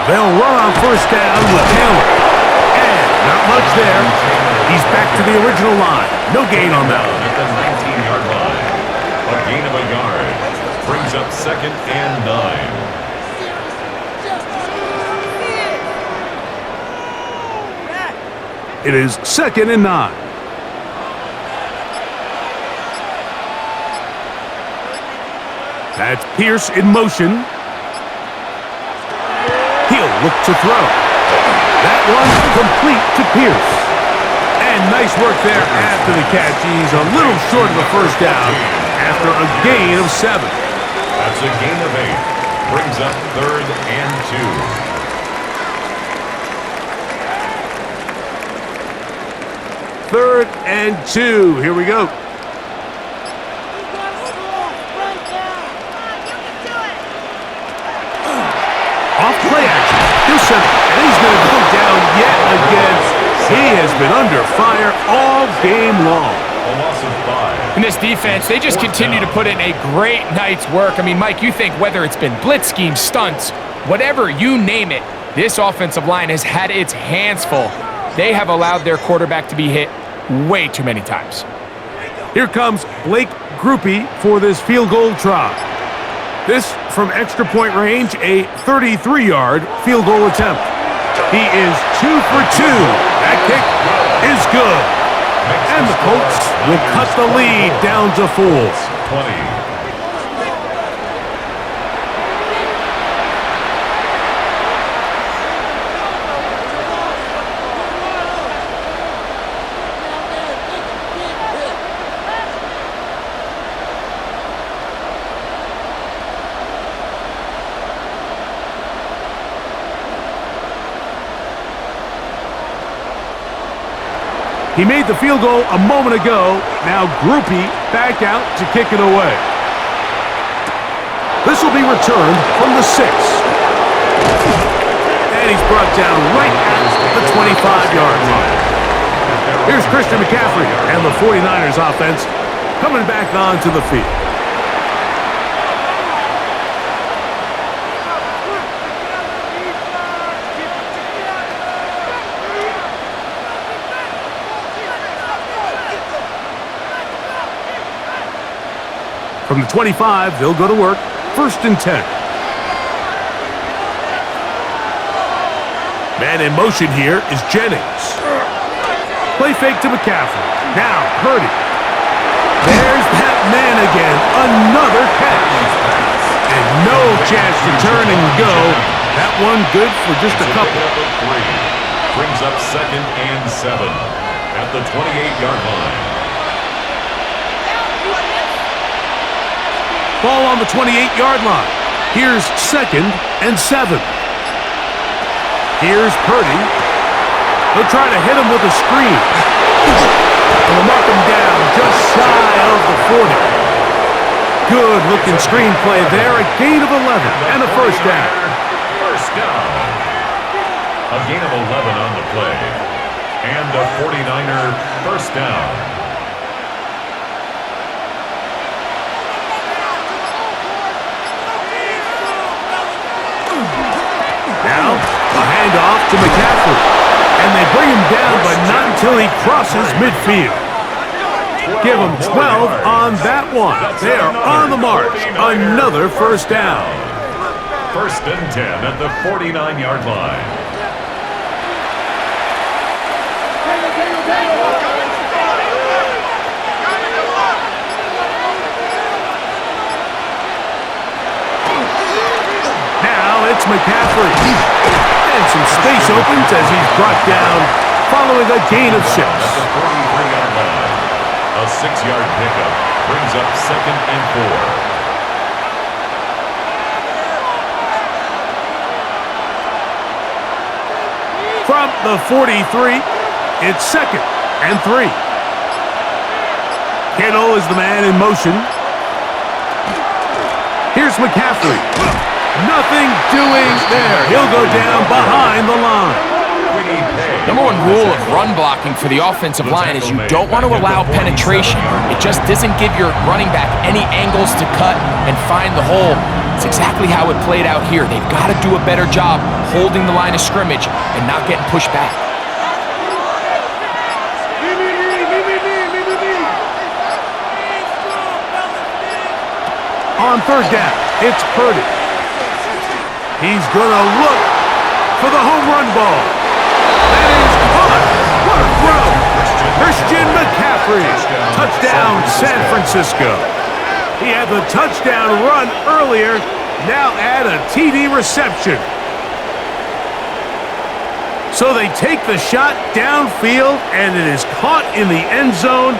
They'll run on first down with Taylor. And not much there. He's back to the original line. No gain on that one. At the 19-yard line. A gain of a yard. Brings up second and 9. It is second and 9. That's Pierce in motion. He'll look to throw. That one complete to Pierce. And nice work there after the catch. He's a little short of the first down after a gain of 7. That's a gain of 8. Brings up 3rd and 2. 3rd and 2. Here we go. Off play action. He'll set it, and he's going to go down yet again. He has been under fire all game long. A loss of 5. In this defense, they just continue to put in a great night's work. I mean, Mike, you think whether it's been blitz schemes, stunts, whatever you name it, this offensive line has had its hands full. They have allowed their quarterback to be hit way too many times. Here comes Blake Grupe for this field goal try. This from extra point range, a 33-yard field goal attempt. He is 2 for 2. That kick is good. And the Colts will cut the lead down to 4. 20. He made the field goal a moment ago. Now Grupe back out to kick it away. This will be returned from the 6. And he's brought down right at the 25-yard line. Here's Christian McCaffrey and the 49ers offense coming back onto the field. From the 25, they'll go to work. 1st and 10. Man in motion here is Jennings. Play fake to McCaffrey. Now, Purdy. There's that man again. Another catch. And no chance to turn and go. That one good for just a couple. Brings up 2nd and 7 at the 28-yard line. Ball on the 28-yard line. Here's 2nd and 7. Here's Purdy. They'll try to hit him with a screen. They'll knock him down just shy of the 40. Good-looking screen play there. A gain of 11 and a first down. First down. A gain of 11 on the play. And a 49er first down. Now, a handoff to McCaffrey. And they bring him down, but not until he crosses midfield. Give him 12 on that one. They are on the march. Another first down. 1st and 10 at the 49-yard line. It's McCaffrey. And some space opens as he's brought down following a gain of 6. At the 43-yard line, a 6-yard pickup brings up 2nd and 4. From the 43, it's 2nd and 3. Kittle is the man in motion. Here's McCaffrey. Nothing doing there. He'll go down behind the line. Number one rule of run blocking for the offensive line is you don't want to allow penetration. It just doesn't give your running back any angles to cut and find the hole. It's exactly how it played out here. They've got to do a better job holding the line of scrimmage and not getting pushed back. On 3rd down, it's Purdy. He's going to look for the home run ball. That is caught. What a throw. Christian McCaffrey. Touchdown, San Francisco. He had the touchdown run earlier. Now add a TD reception. So they take the shot downfield, and it is caught in the end zone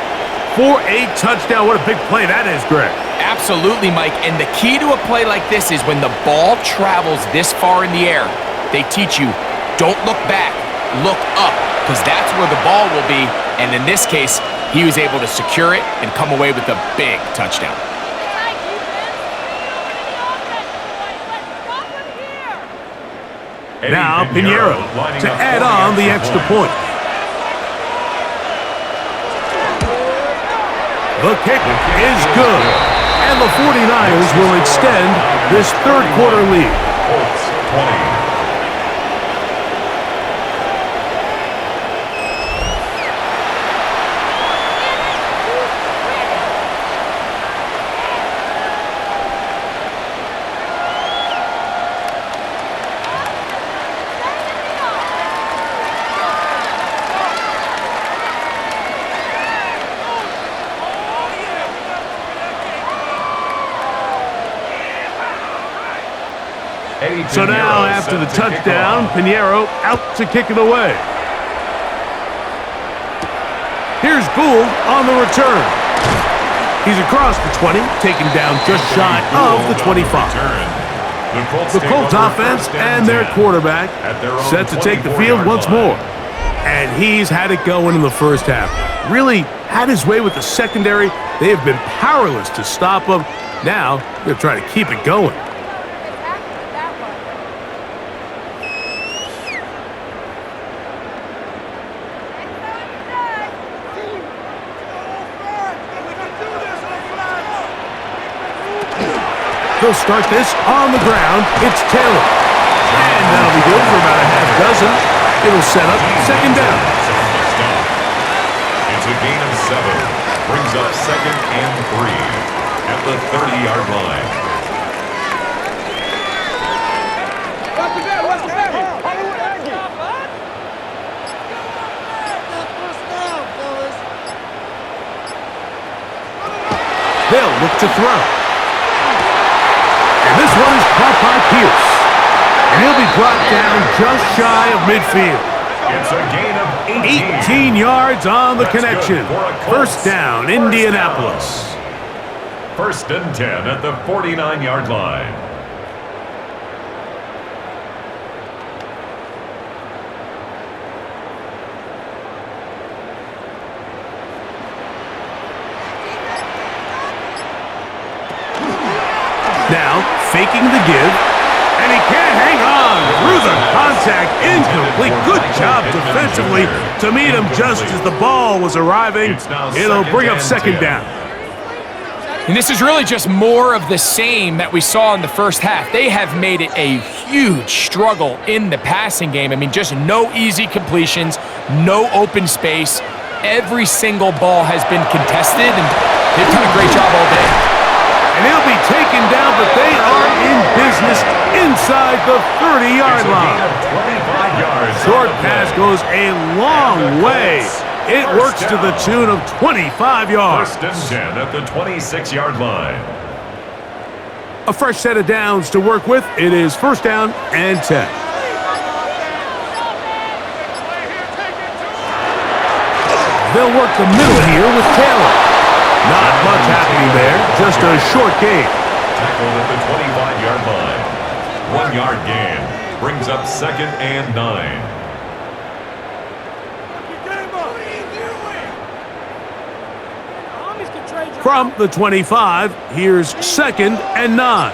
for a touchdown. What a big play that is, Greg. Absolutely, Mike. And the key to a play like this is when the ball travels this far in the air, they teach you, don't look back, look up, because that's where the ball will be. And in this case, he was able to secure it and come away with a big touchdown. Now Pinheiro to add on the extra point. The kick is good, and the 49ers will extend this third quarter lead. Colts 20. So now, after the touchdown, Pinheiro out to kick it away. Here's Gould on the return. He's across the 20, taken down just shy of the 25. The Colts offense and their quarterback set to take the field once more. And he's had it going in the first half. Really had his way with the secondary. They have been powerless to stop him. Now they're trying to keep it going. They'll start this on the ground. It's Taylor. And that'll be good for about a half dozen. It'll set up second down. It's a gain of 7. Brings up 2nd and 3 at the 30-yard line. They'll look to throw. And this one is caught by Pierce. And he'll be brought down just shy of midfield. It's a gain of 18 yards on the That's connection. good for a Colts. First down, Indianapolis. First and 10 at the 49-yard line. Now, faking the give, and he can't hang on through the contact. Incomplete. Good job defensively to meet him just as the ball was arriving. It'll bring up second down. And this is really just more of the same that we saw in the first half. They have made it a huge struggle in the passing game. I mean, just no easy completions, no open space. Every single ball has been contested, and they've done a great job all day. And he'll be taken down, but they are in business inside the 30-yard line. Short pass goes a long way. It works to the tune of 25 yards. First and 10 at the 26-yard line. A fresh set of downs to work with. It is first down and 10. They'll work the middle here with Taylor. Not much happening there, just a short gain. Tackled at the 25-yard line. 1-yard gain. Brings up 2nd and 9. From the 25, here's 2nd and 9.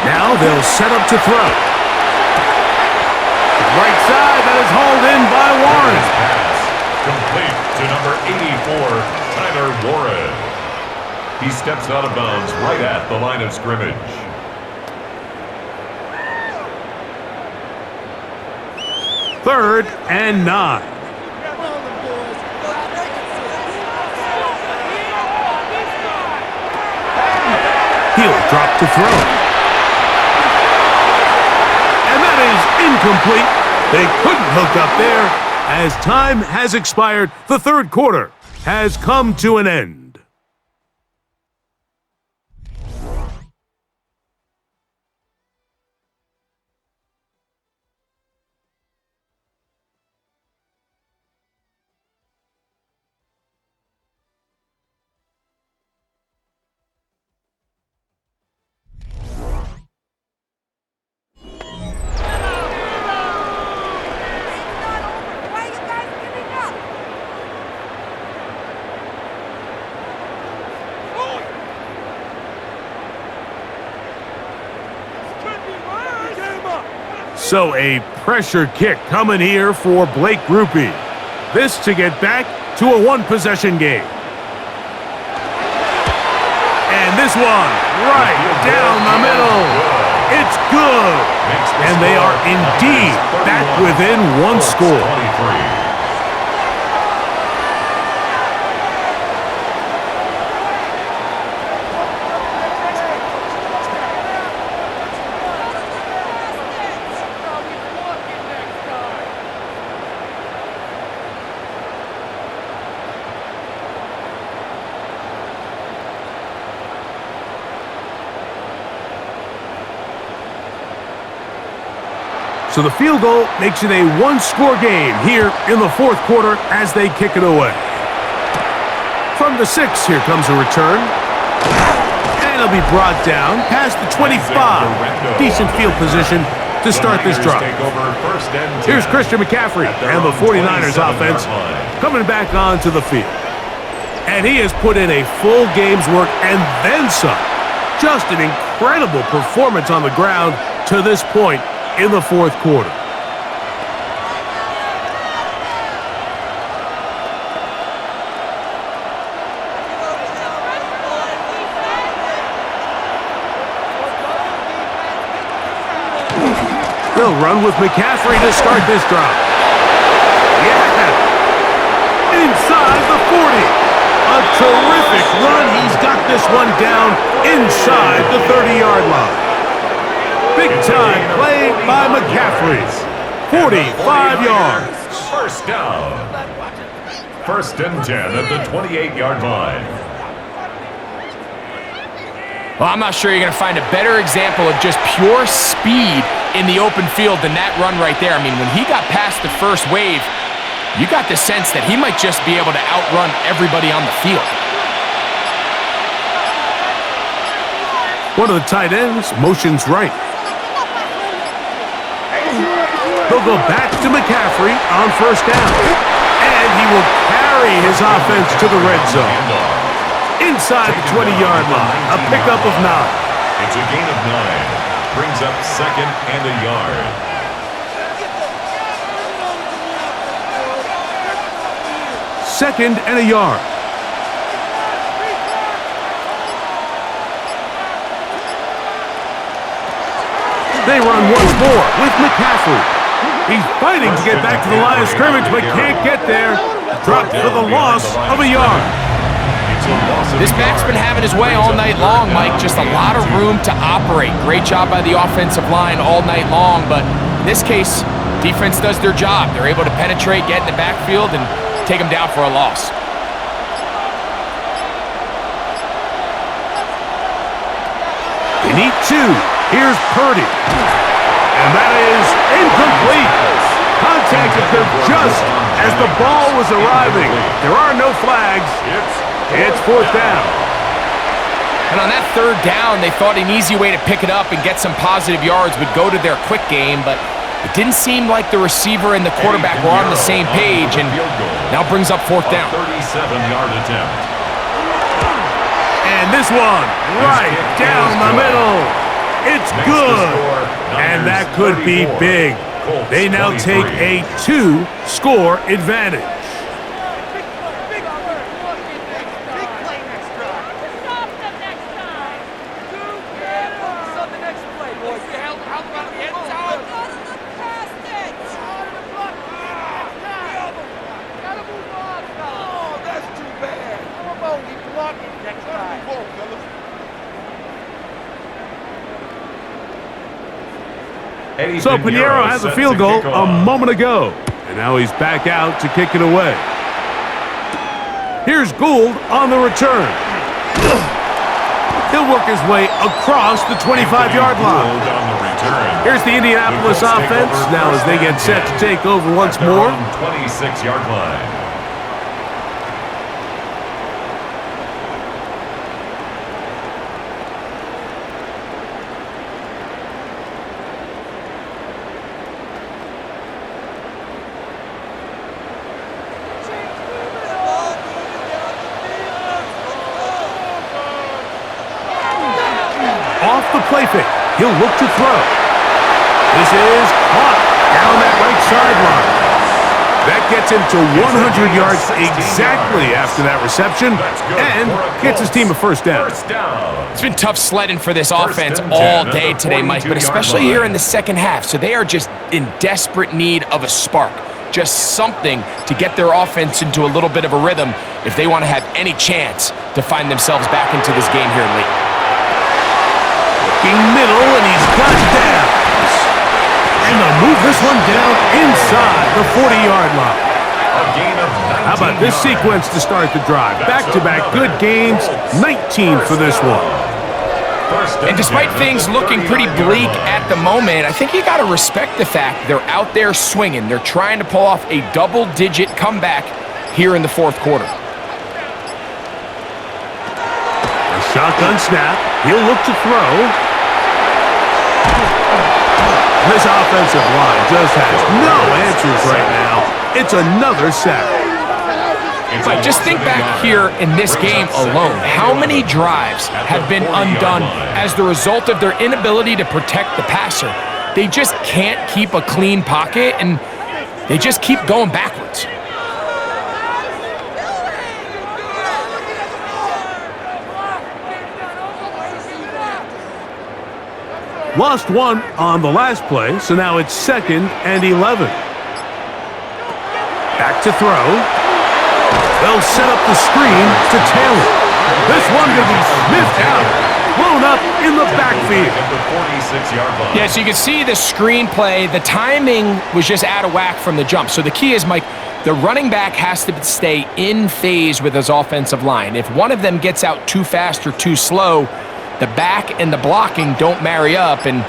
Now they'll set up to throw. Right side, that is hauled in by Warren. Complete to number 84, Tyler Warren. He steps out of bounds right at the line of scrimmage. Third and 9. He'll drop to throw. And that is incomplete. They couldn't hook up there as time has expired. The third quarter. has come to an end. So a pressure kick coming here for Blake Grupe. This to get back to a one-possession game. And this one, right down the middle. It's good. And they are indeed back within one score. So the field goal makes it a one-score game here in the fourth quarter as they kick it away. From the 6, here comes a return. And it'll be brought down past the 25. Decent field position to start this drive. Here's Christian McCaffrey and the 49ers offense coming back onto the field. And he has put in a full game's work and then some. Just an incredible performance on the ground to this point in the fourth quarter. They'll run with McCaffrey to start this drive. Yeah! Inside the 40. A terrific run. He's got this one down inside the 30-yard line. Big-time play by McCaffrey. 45 yards. First down. First and 10 at the 28-yard line. Well, I'm not sure you're going to find a better example of just pure speed in the open field than that run right there. I mean, when he got past the first wave, you got the sense that he might just be able to outrun everybody on the field. One of the tight ends motions right. They'll go back to McCaffrey on first down. And he will carry his offense to the red zone. Inside the 20-yard line, a pickup of 9. It's a gain of 9. Brings up second and a yard. Second and a yard. They run once more with McCaffrey. He's fighting to get back to the line of scrimmage, but can't get there. Dropped for the loss of a yard. This back's been having his way all night long, Mike. Just a lot of room to operate. Great job by the offensive line all night long, but in this case, defense does their job. They're able to penetrate, get in the backfield, and take him down for a loss. They need 2. Here's Purdy. And that is incomplete. Contact occurred just as the ball was arriving. There are no flags. It's fourth down. And on that third down, they thought an easy way to pick it up and get some positive yards would go to their quick game, but it didn't seem like the receiver and the quarterback were on the same page, and now brings up fourth down. 37-yard attempt. And this one, right down the middle. It's good. And that could be big. They now take a 2-score advantage. So Pinheiro has a field goal a moment ago. And now he's back out to kick it away. Here's Gould on the return. He'll work his way across the 25-yard line. Here's the Indianapolis offense now as they get set to take over once more. 26-yard line. Off the play fake. He'll look to throw. This is caught down that right sideline. That gets him to 100 yards exactly after that reception and gets his team a first down. It's been tough sledding for this offense all day today, Mike, but especially here in the second half. So they are just in desperate need of a spark, just something to get their offense into a little bit of a rhythm if they want to have any chance to find themselves back into this game here late. Middle, and he's got downs. And they'll move this one down inside the 40-yard line. How about this sequence to start the drive? Back-to-back good gains, 19 for this one. And despite things looking pretty bleak at the moment, I think you got to respect the fact they're out there swinging. They're trying to pull off a double-digit comeback here in the fourth quarter. A shotgun snap. He'll look to throw. This offensive line just has no answers right now. It's another sack. But just think back here in this game alone. How many drives have been undone as the result of their inability to protect the passer? They just can't keep a clean pocket, and they just keep going backwards. Lost one on the last play, so now it's 2nd and 11. Back to throw. They'll set up the screen to Taylor. This one going to be sniffed out, blown up in the backfield. Yeah, so you can see the screenplay. The timing was just out of whack from the jump. So the key is, Mike, the running back has to stay in phase with his offensive line. If one of them gets out too fast or too slow, the back and the blocking don't marry up, and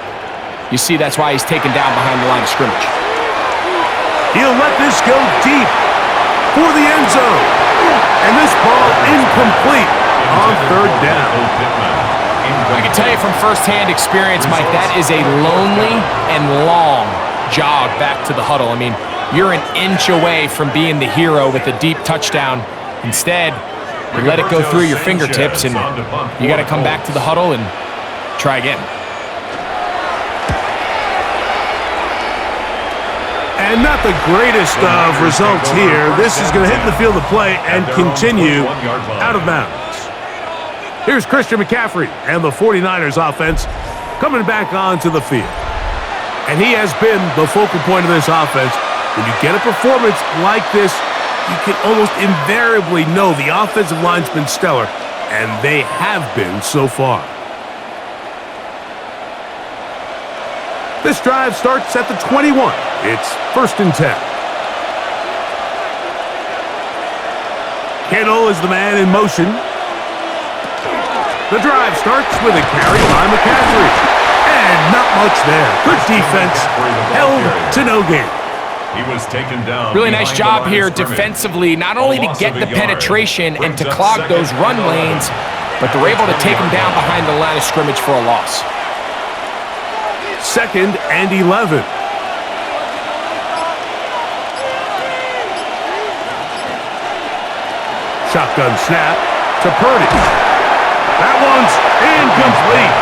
you see that's why he's taken down behind the line of scrimmage. He'll let this go deep for the end zone. And this ball incomplete on 3rd down. I can tell you from firsthand experience, Mike, that is a lonely and long jog back to the huddle. I mean, you're an inch away from being the hero with a deep touchdown. Instead, you let it go through your fingertips, and you got to come back to the huddle and try again. And not the greatest of results here. This is going to hit the field of play and continue out of bounds. Here's Christian McCaffrey and the 49ers offense coming back onto the field. And he has been the focal point of this offense. When you get a performance like this, you can almost invariably know the offensive line's been stellar, and they have been so far. This drive starts at the 21. It's 1st and 10. Kittle is the man in motion. The drive starts with a carry by McCaffrey. And not much there. Good defense. Held to no gain. He was taken down. Really nice job here defensively, not only to get the penetration and to clog those run lanes, but they're able to take him down behind the line of scrimmage for a loss. 2nd and 11. Shotgun snap to Purdy. That one's incomplete.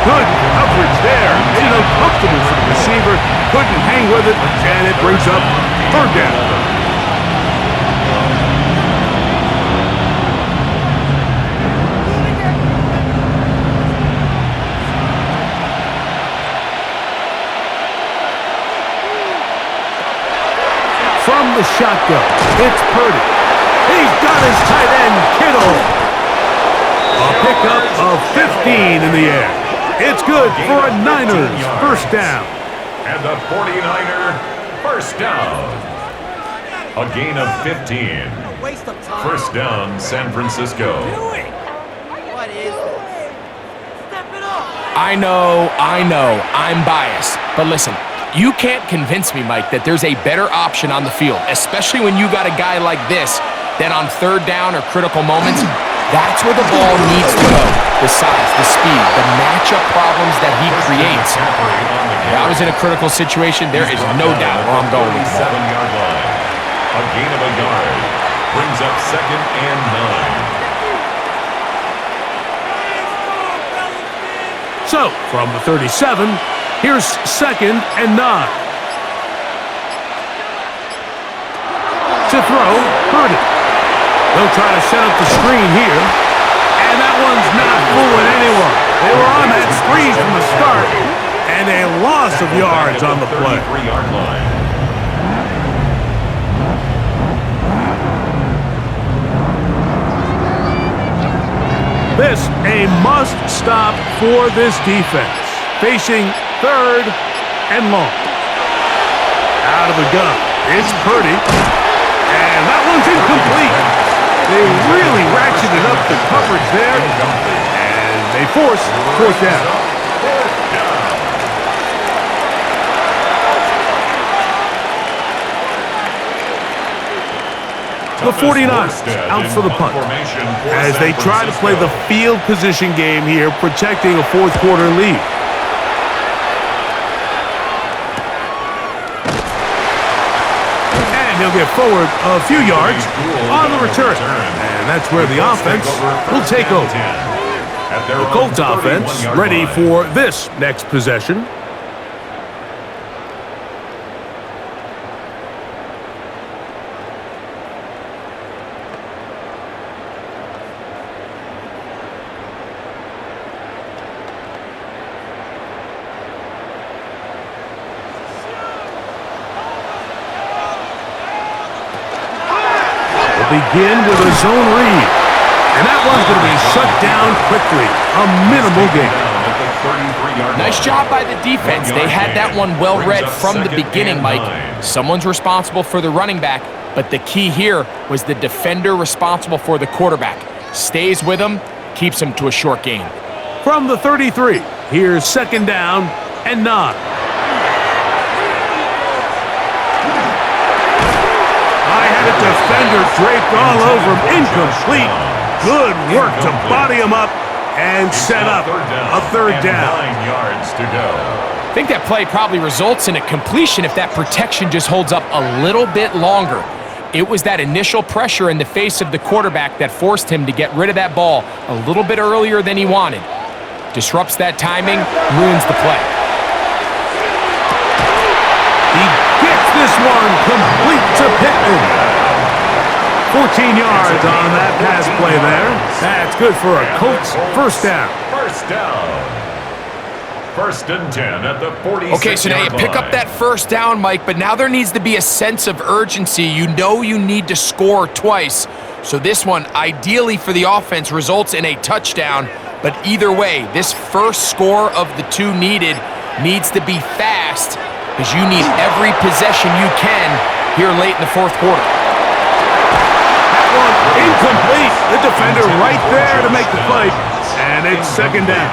Good coverage there. Made it uncomfortable for the receiver. Couldn't hang with it, and it brings up 3rd down. From the shotgun, it's Purdy. He's got his tight end, Kittle. A pickup of 15 in the air. It's good for a Niners first down. And the 49er first down. A gain of 15. first down, San Francisco. What is this? Step it up. I know, I'm biased. But listen, you can't convince me, Mike, that there's a better option on the field, especially when you got a guy like this that on third down or critical moments, that's where the ball needs to go. The size, the speed, the matchup problems that he creates. If I was in a critical situation, there is no doubt where I'm going with the ball. 7-yard line. A gain of a yard. Brings up 2nd and 9. So, from the 37, here's 2nd and 9. To throw, Purdy. They'll try to set up the screen here. And that one's not fooling anyone. They were on that screen from the start. And a loss of yards on the play. 33-yard line. This a must-stop for this defense. Facing 3rd and long. Out of the gun. It's Purdy. And that one's incomplete. They really ratcheted up the coverage there. And they force 4th down. The 49ers out for the punt as they try to play the field position game here, protecting a 4th quarter lead. And he'll get forward a few yards on the return. And that's where the offense will take over. The Colts offense ready for this next possession. Begin with a zone read. And that one's going to be shut down quickly. A minimal gain. Nice job by the defense. They had that one well read from the beginning, Mike. Someone's responsible for the running back, but the key here was the defender responsible for the quarterback. Stays with him, keeps him to a short gain. From the 33, here's 2nd down and 9. Defender draped all over him. Incomplete. Good work to body him up and set up a 3rd down. 9 yards to go. I think that play probably results in a completion if that protection just holds up a little bit longer. It was that initial pressure in the face of the quarterback that forced him to get rid of that ball a little bit earlier than he wanted. Disrupts that timing, ruins the play. He gets this one complete to Pittman. 14 yards on that pass play there. That's good for a Colts 1st down. 1st down. 1st and 10 at the 46-yard line. Okay, so now you pick up that 1st down, Mike, but now there needs to be a sense of urgency. You know you need to score twice. So this one, ideally for the offense, results in a touchdown. But either way, this first score of the 2 needed needs to be fast because you need every possession you can here late in the 4th quarter. Incomplete. The defender right there to make the play. And it's 2nd down.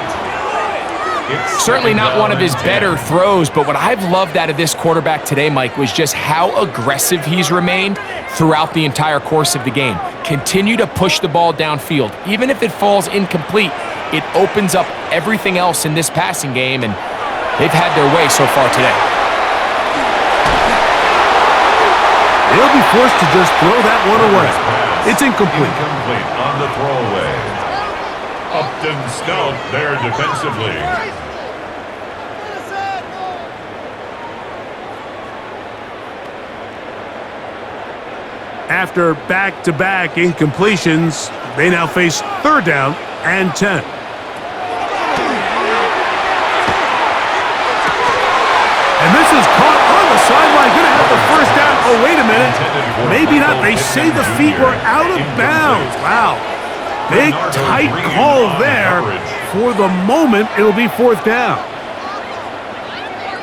Certainly not one of his better throws, but what I've loved out of this quarterback today, Mike, was just how aggressive he's remained throughout the entire course of the game. Continue to push the ball downfield. Even if it falls incomplete, it opens up everything else in this passing game, and they've had their way so far today. They'll be forced to just throw that one away. It's incomplete. Incomplete on the throwaway. Upton stout there defensively. After back-to-back incompletions, they now face 3rd down and 10. And this is caught on the sideline. Going to have the 1st down. Oh, wait a minute. Maybe not. They say the feet were out of bounds. Wow. Big, tight call there. For the moment, it'll be 4th down.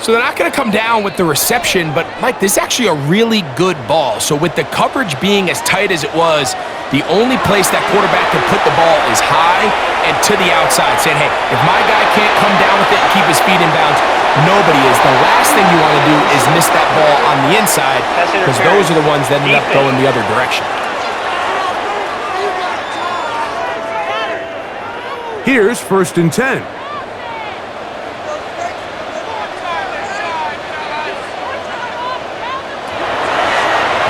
So they're not going to come down with the reception, but, Mike, this is actually a really good ball. So with the coverage being as tight as it was, the only place that quarterback can put the ball is high and to the outside, saying, hey, if my guy can't come down with it and keep his feet in bounds, nobody is. The last thing you want to do is miss that ball on the inside, because those are the ones that end up going the other direction. Here's 1st and 10.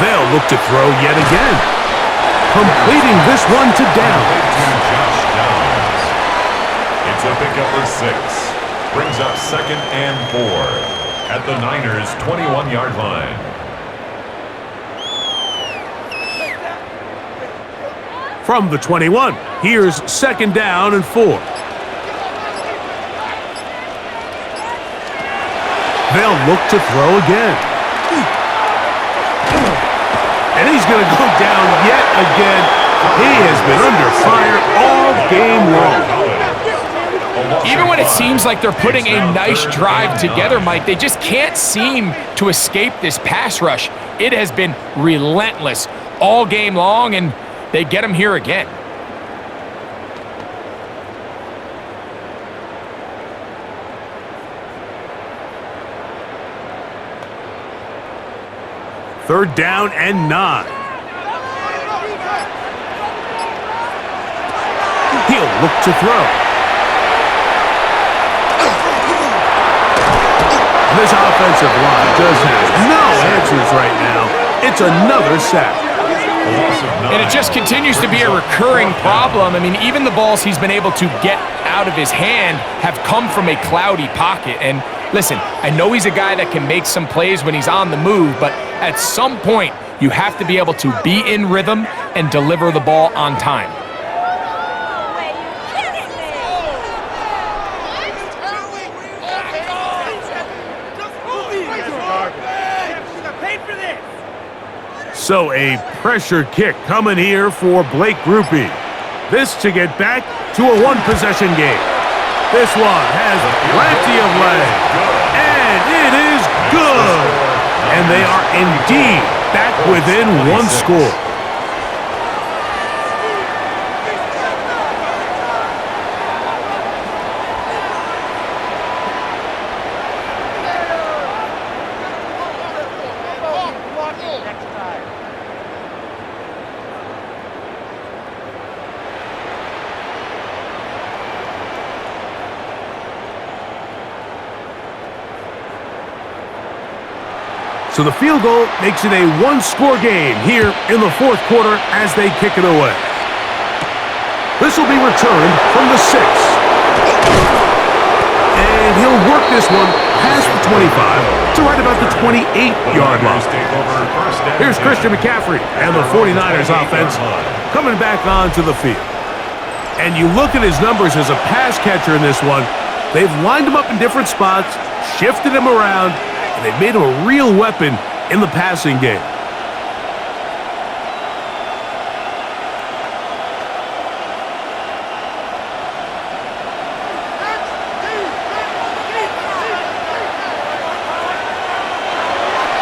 They'll look to throw yet again, completing this one to down. It's a pickup for 6. Brings up 2nd and 4 at the Niners' 21-yard line. From the 21, here's 2nd down and 4. They'll look to throw again. And he's going to go down yet again. He has been under fire all game long. Even when it seems like they're putting a nice drive together, Mike, they just can't seem to escape this pass rush. It has been relentless all game long, and they get him here again. Third down and 9. He'll look to throw. This offensive line just has no answers right now. It's another sack. And it just continues to be a recurring problem. I mean, even the balls he's been able to get out of his hand have come from a cloudy pocket. And listen, I know he's a guy that can make some plays when he's on the move, but at some point, you have to be able to be in rhythm and deliver the ball on time. So a pressure kick coming here for Blake Grupe. This to get back to a one-possession game. This one has plenty of leg, and it is good. And they are indeed back within one score. So the field goal makes it a one-score game here in the 4th quarter as they kick it away. This will be returned from the 6. And he'll work this one past the 25 to right about the 28-yard line. Here's Christian McCaffrey and the 49ers offense coming back onto the field. And you look at his numbers as a pass catcher in this one. They've lined him up in different spots, shifted him around, and they've made him a real weapon in the passing game.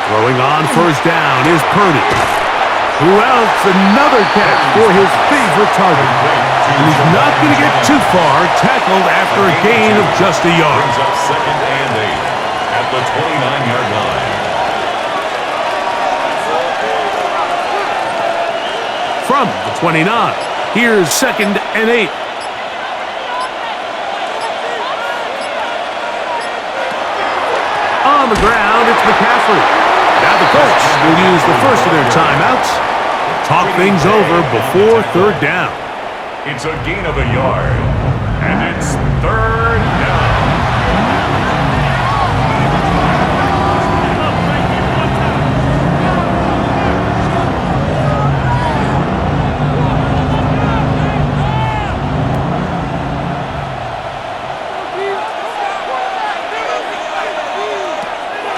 Throwing on 1st down is Purdy. Who else? Another catch for his favorite target. And he's not going to get too far, tackled after a gain of just a yard. Brings up 2nd and 8 at the 29-yard line. From the 29, here's 2nd and 8. On the ground, it's McCaffrey. Now the Colts will use the first of their timeouts. Talk things over before 3rd down. It's a gain of a yard, and it's 3rd down.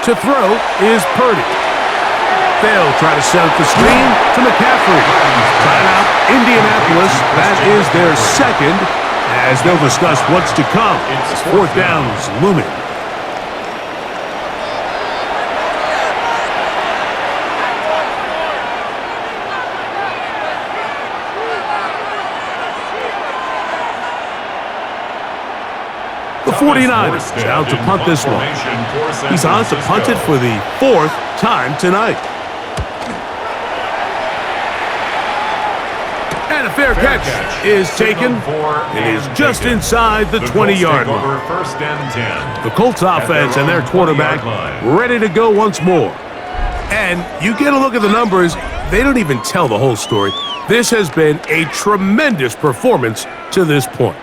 To throw is Purdy. They'll try to set up the screen to McCaffrey. Timeout, Indianapolis. That is their 2nd, as they'll discuss what's to come. 4th down's looming. The 49ers out to punt this one. He's on to punt it for the 4th time tonight. And a fair catch is taken. It is just inside the 20-yard line. First and 10. The Colts offense and their quarterback ready to go once more. And you get a look at the numbers, they don't even tell the whole story. This has been a tremendous performance to this point.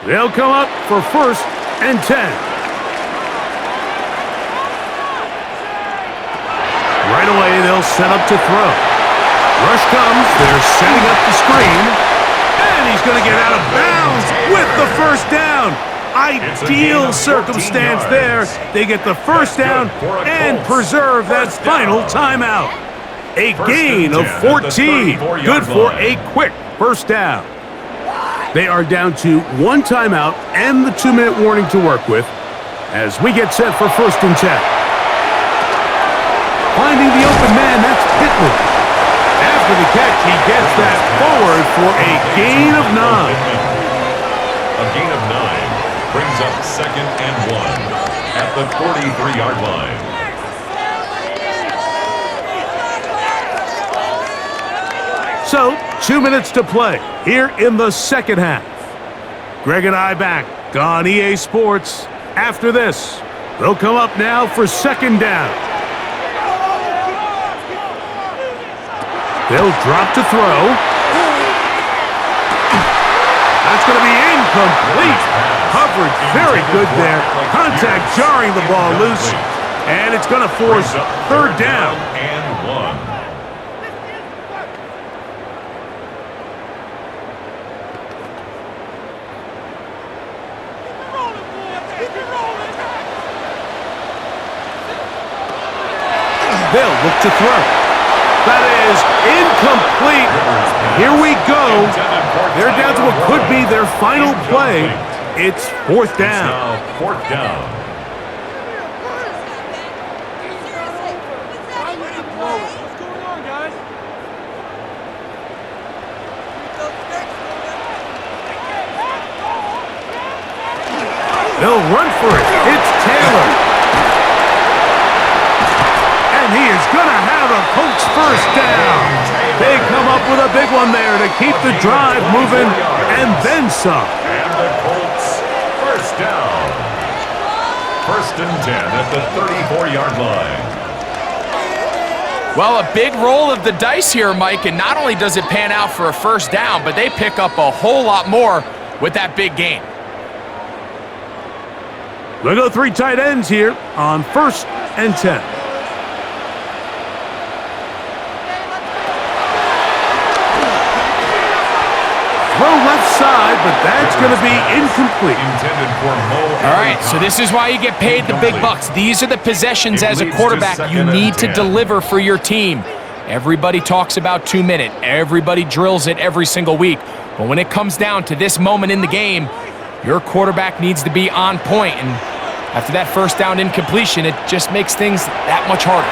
They'll come up for 1st and 10. Right away, they'll set up to throw. Rush comes, they're setting up the screen, and he's going to get out of bounds with the first down. Ideal circumstance there. They get the first down and preserve that final timeout. A gain of 14. Good for a quick first down. They are down to 1 timeout and the 2-minute warning to work with as we get set for 1st and 10. Finding the open man, that's Pittman. After the catch, he gets that forward for a gain of 9. A gain of 9 brings up 2nd and 1 at the 43-yard line. So, 2 minutes to play here in the second half. Greg and I back on EA Sports. After this, they'll come up now for 2nd down. They'll drop to throw. That's going to be incomplete. Coverage very good there. Contact jarring the ball loose. And it's going to force 3rd down. And 1. They'll look to throw. That is incomplete. Here we go. They're down to what could be their final play. It's 4th down. It's now 4th down. They'll run for it. It's Taylor. And he is going to have a Colts first down. They come up with a big one there to keep the drive moving and then some. And the Colts first down. 1st and 10 at the 34-yard line. Well, a big roll of the dice here, Mike, and not only does it pan out for a first down, but they pick up a whole lot more with that big gain. We'll go 3 tight ends here on 1st and 10. Throw left side, but that's going to be incomplete. Intended for Mo. All right, so this is why you get paid the big bucks. These are the possessions as a quarterback you need to deliver for your team. Everybody talks about 2-minute. Everybody drills it every single week. But when it comes down to this moment in the game, your quarterback needs to be on point. And after that first down incompletion, it just makes things that much harder.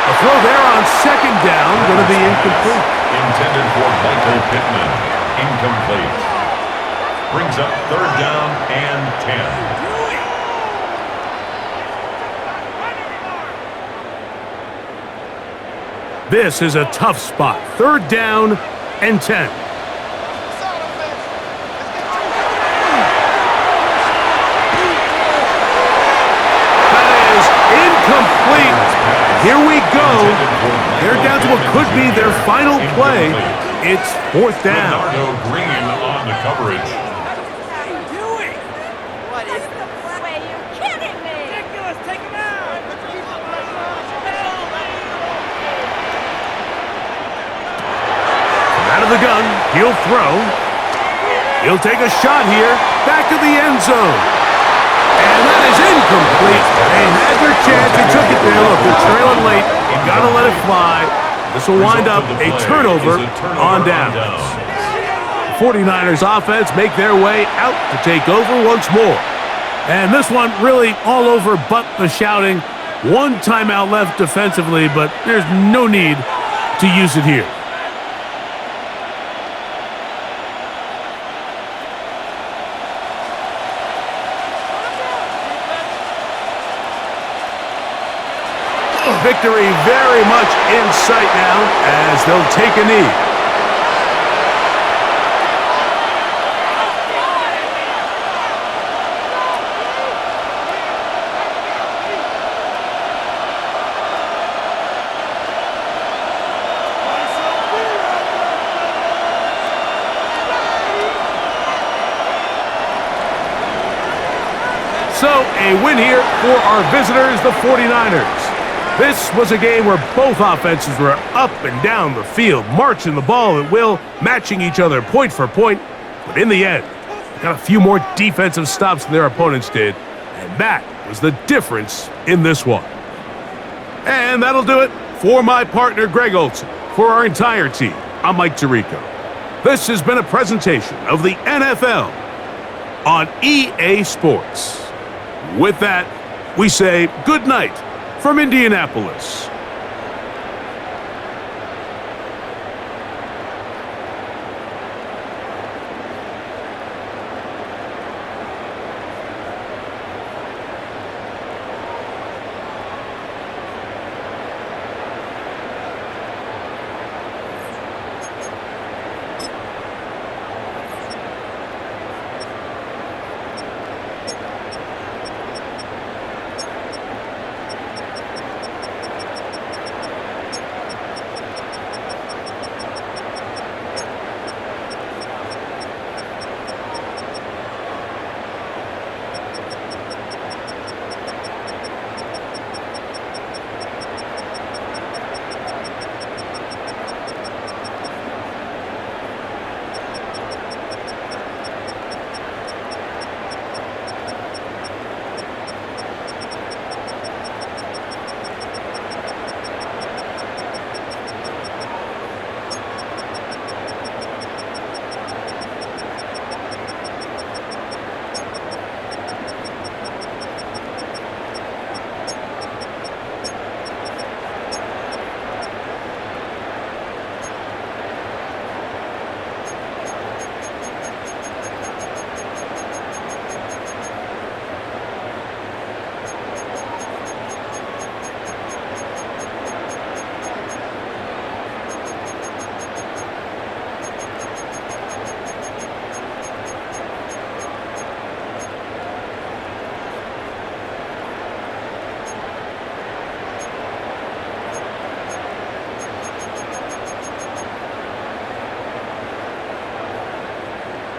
A throw there on 2nd down, going to be incomplete. Intended for Michael Pittman. Incomplete. Brings up 3rd down and 10. This is a tough spot. 3rd down and 10. That is incomplete. Here we go. They're down to what could be their final play. It's 4th down. Leonardo Green on the coverage. What is this? Way, you're kidding me! Ridiculous! Take him out! Out of the gun, he'll throw. He'll take a shot here, back of the end zone. And that is incomplete. They had their chance, they took it there. Look, they're trailing late. You gotta let it fly. This will wind up a turnover on downs. The 49ers offense make their way out to take over once more. And this one really all over but the shouting. One timeout left defensively, but there's no need to use it here. Victory very much in sight now as they'll take a knee. So, a win here for our visitors, the 49ers. This was a game where both offenses were up and down the field, marching the ball at will, matching each other point for point. But in the end, they got a few more defensive stops than their opponents did, and that was the difference in this one. And that'll do it for my partner, Greg Olson. For our entire team, I'm Mike Tirico. This has been a presentation of the NFL on EA Sports. With that, we say good night from Indianapolis.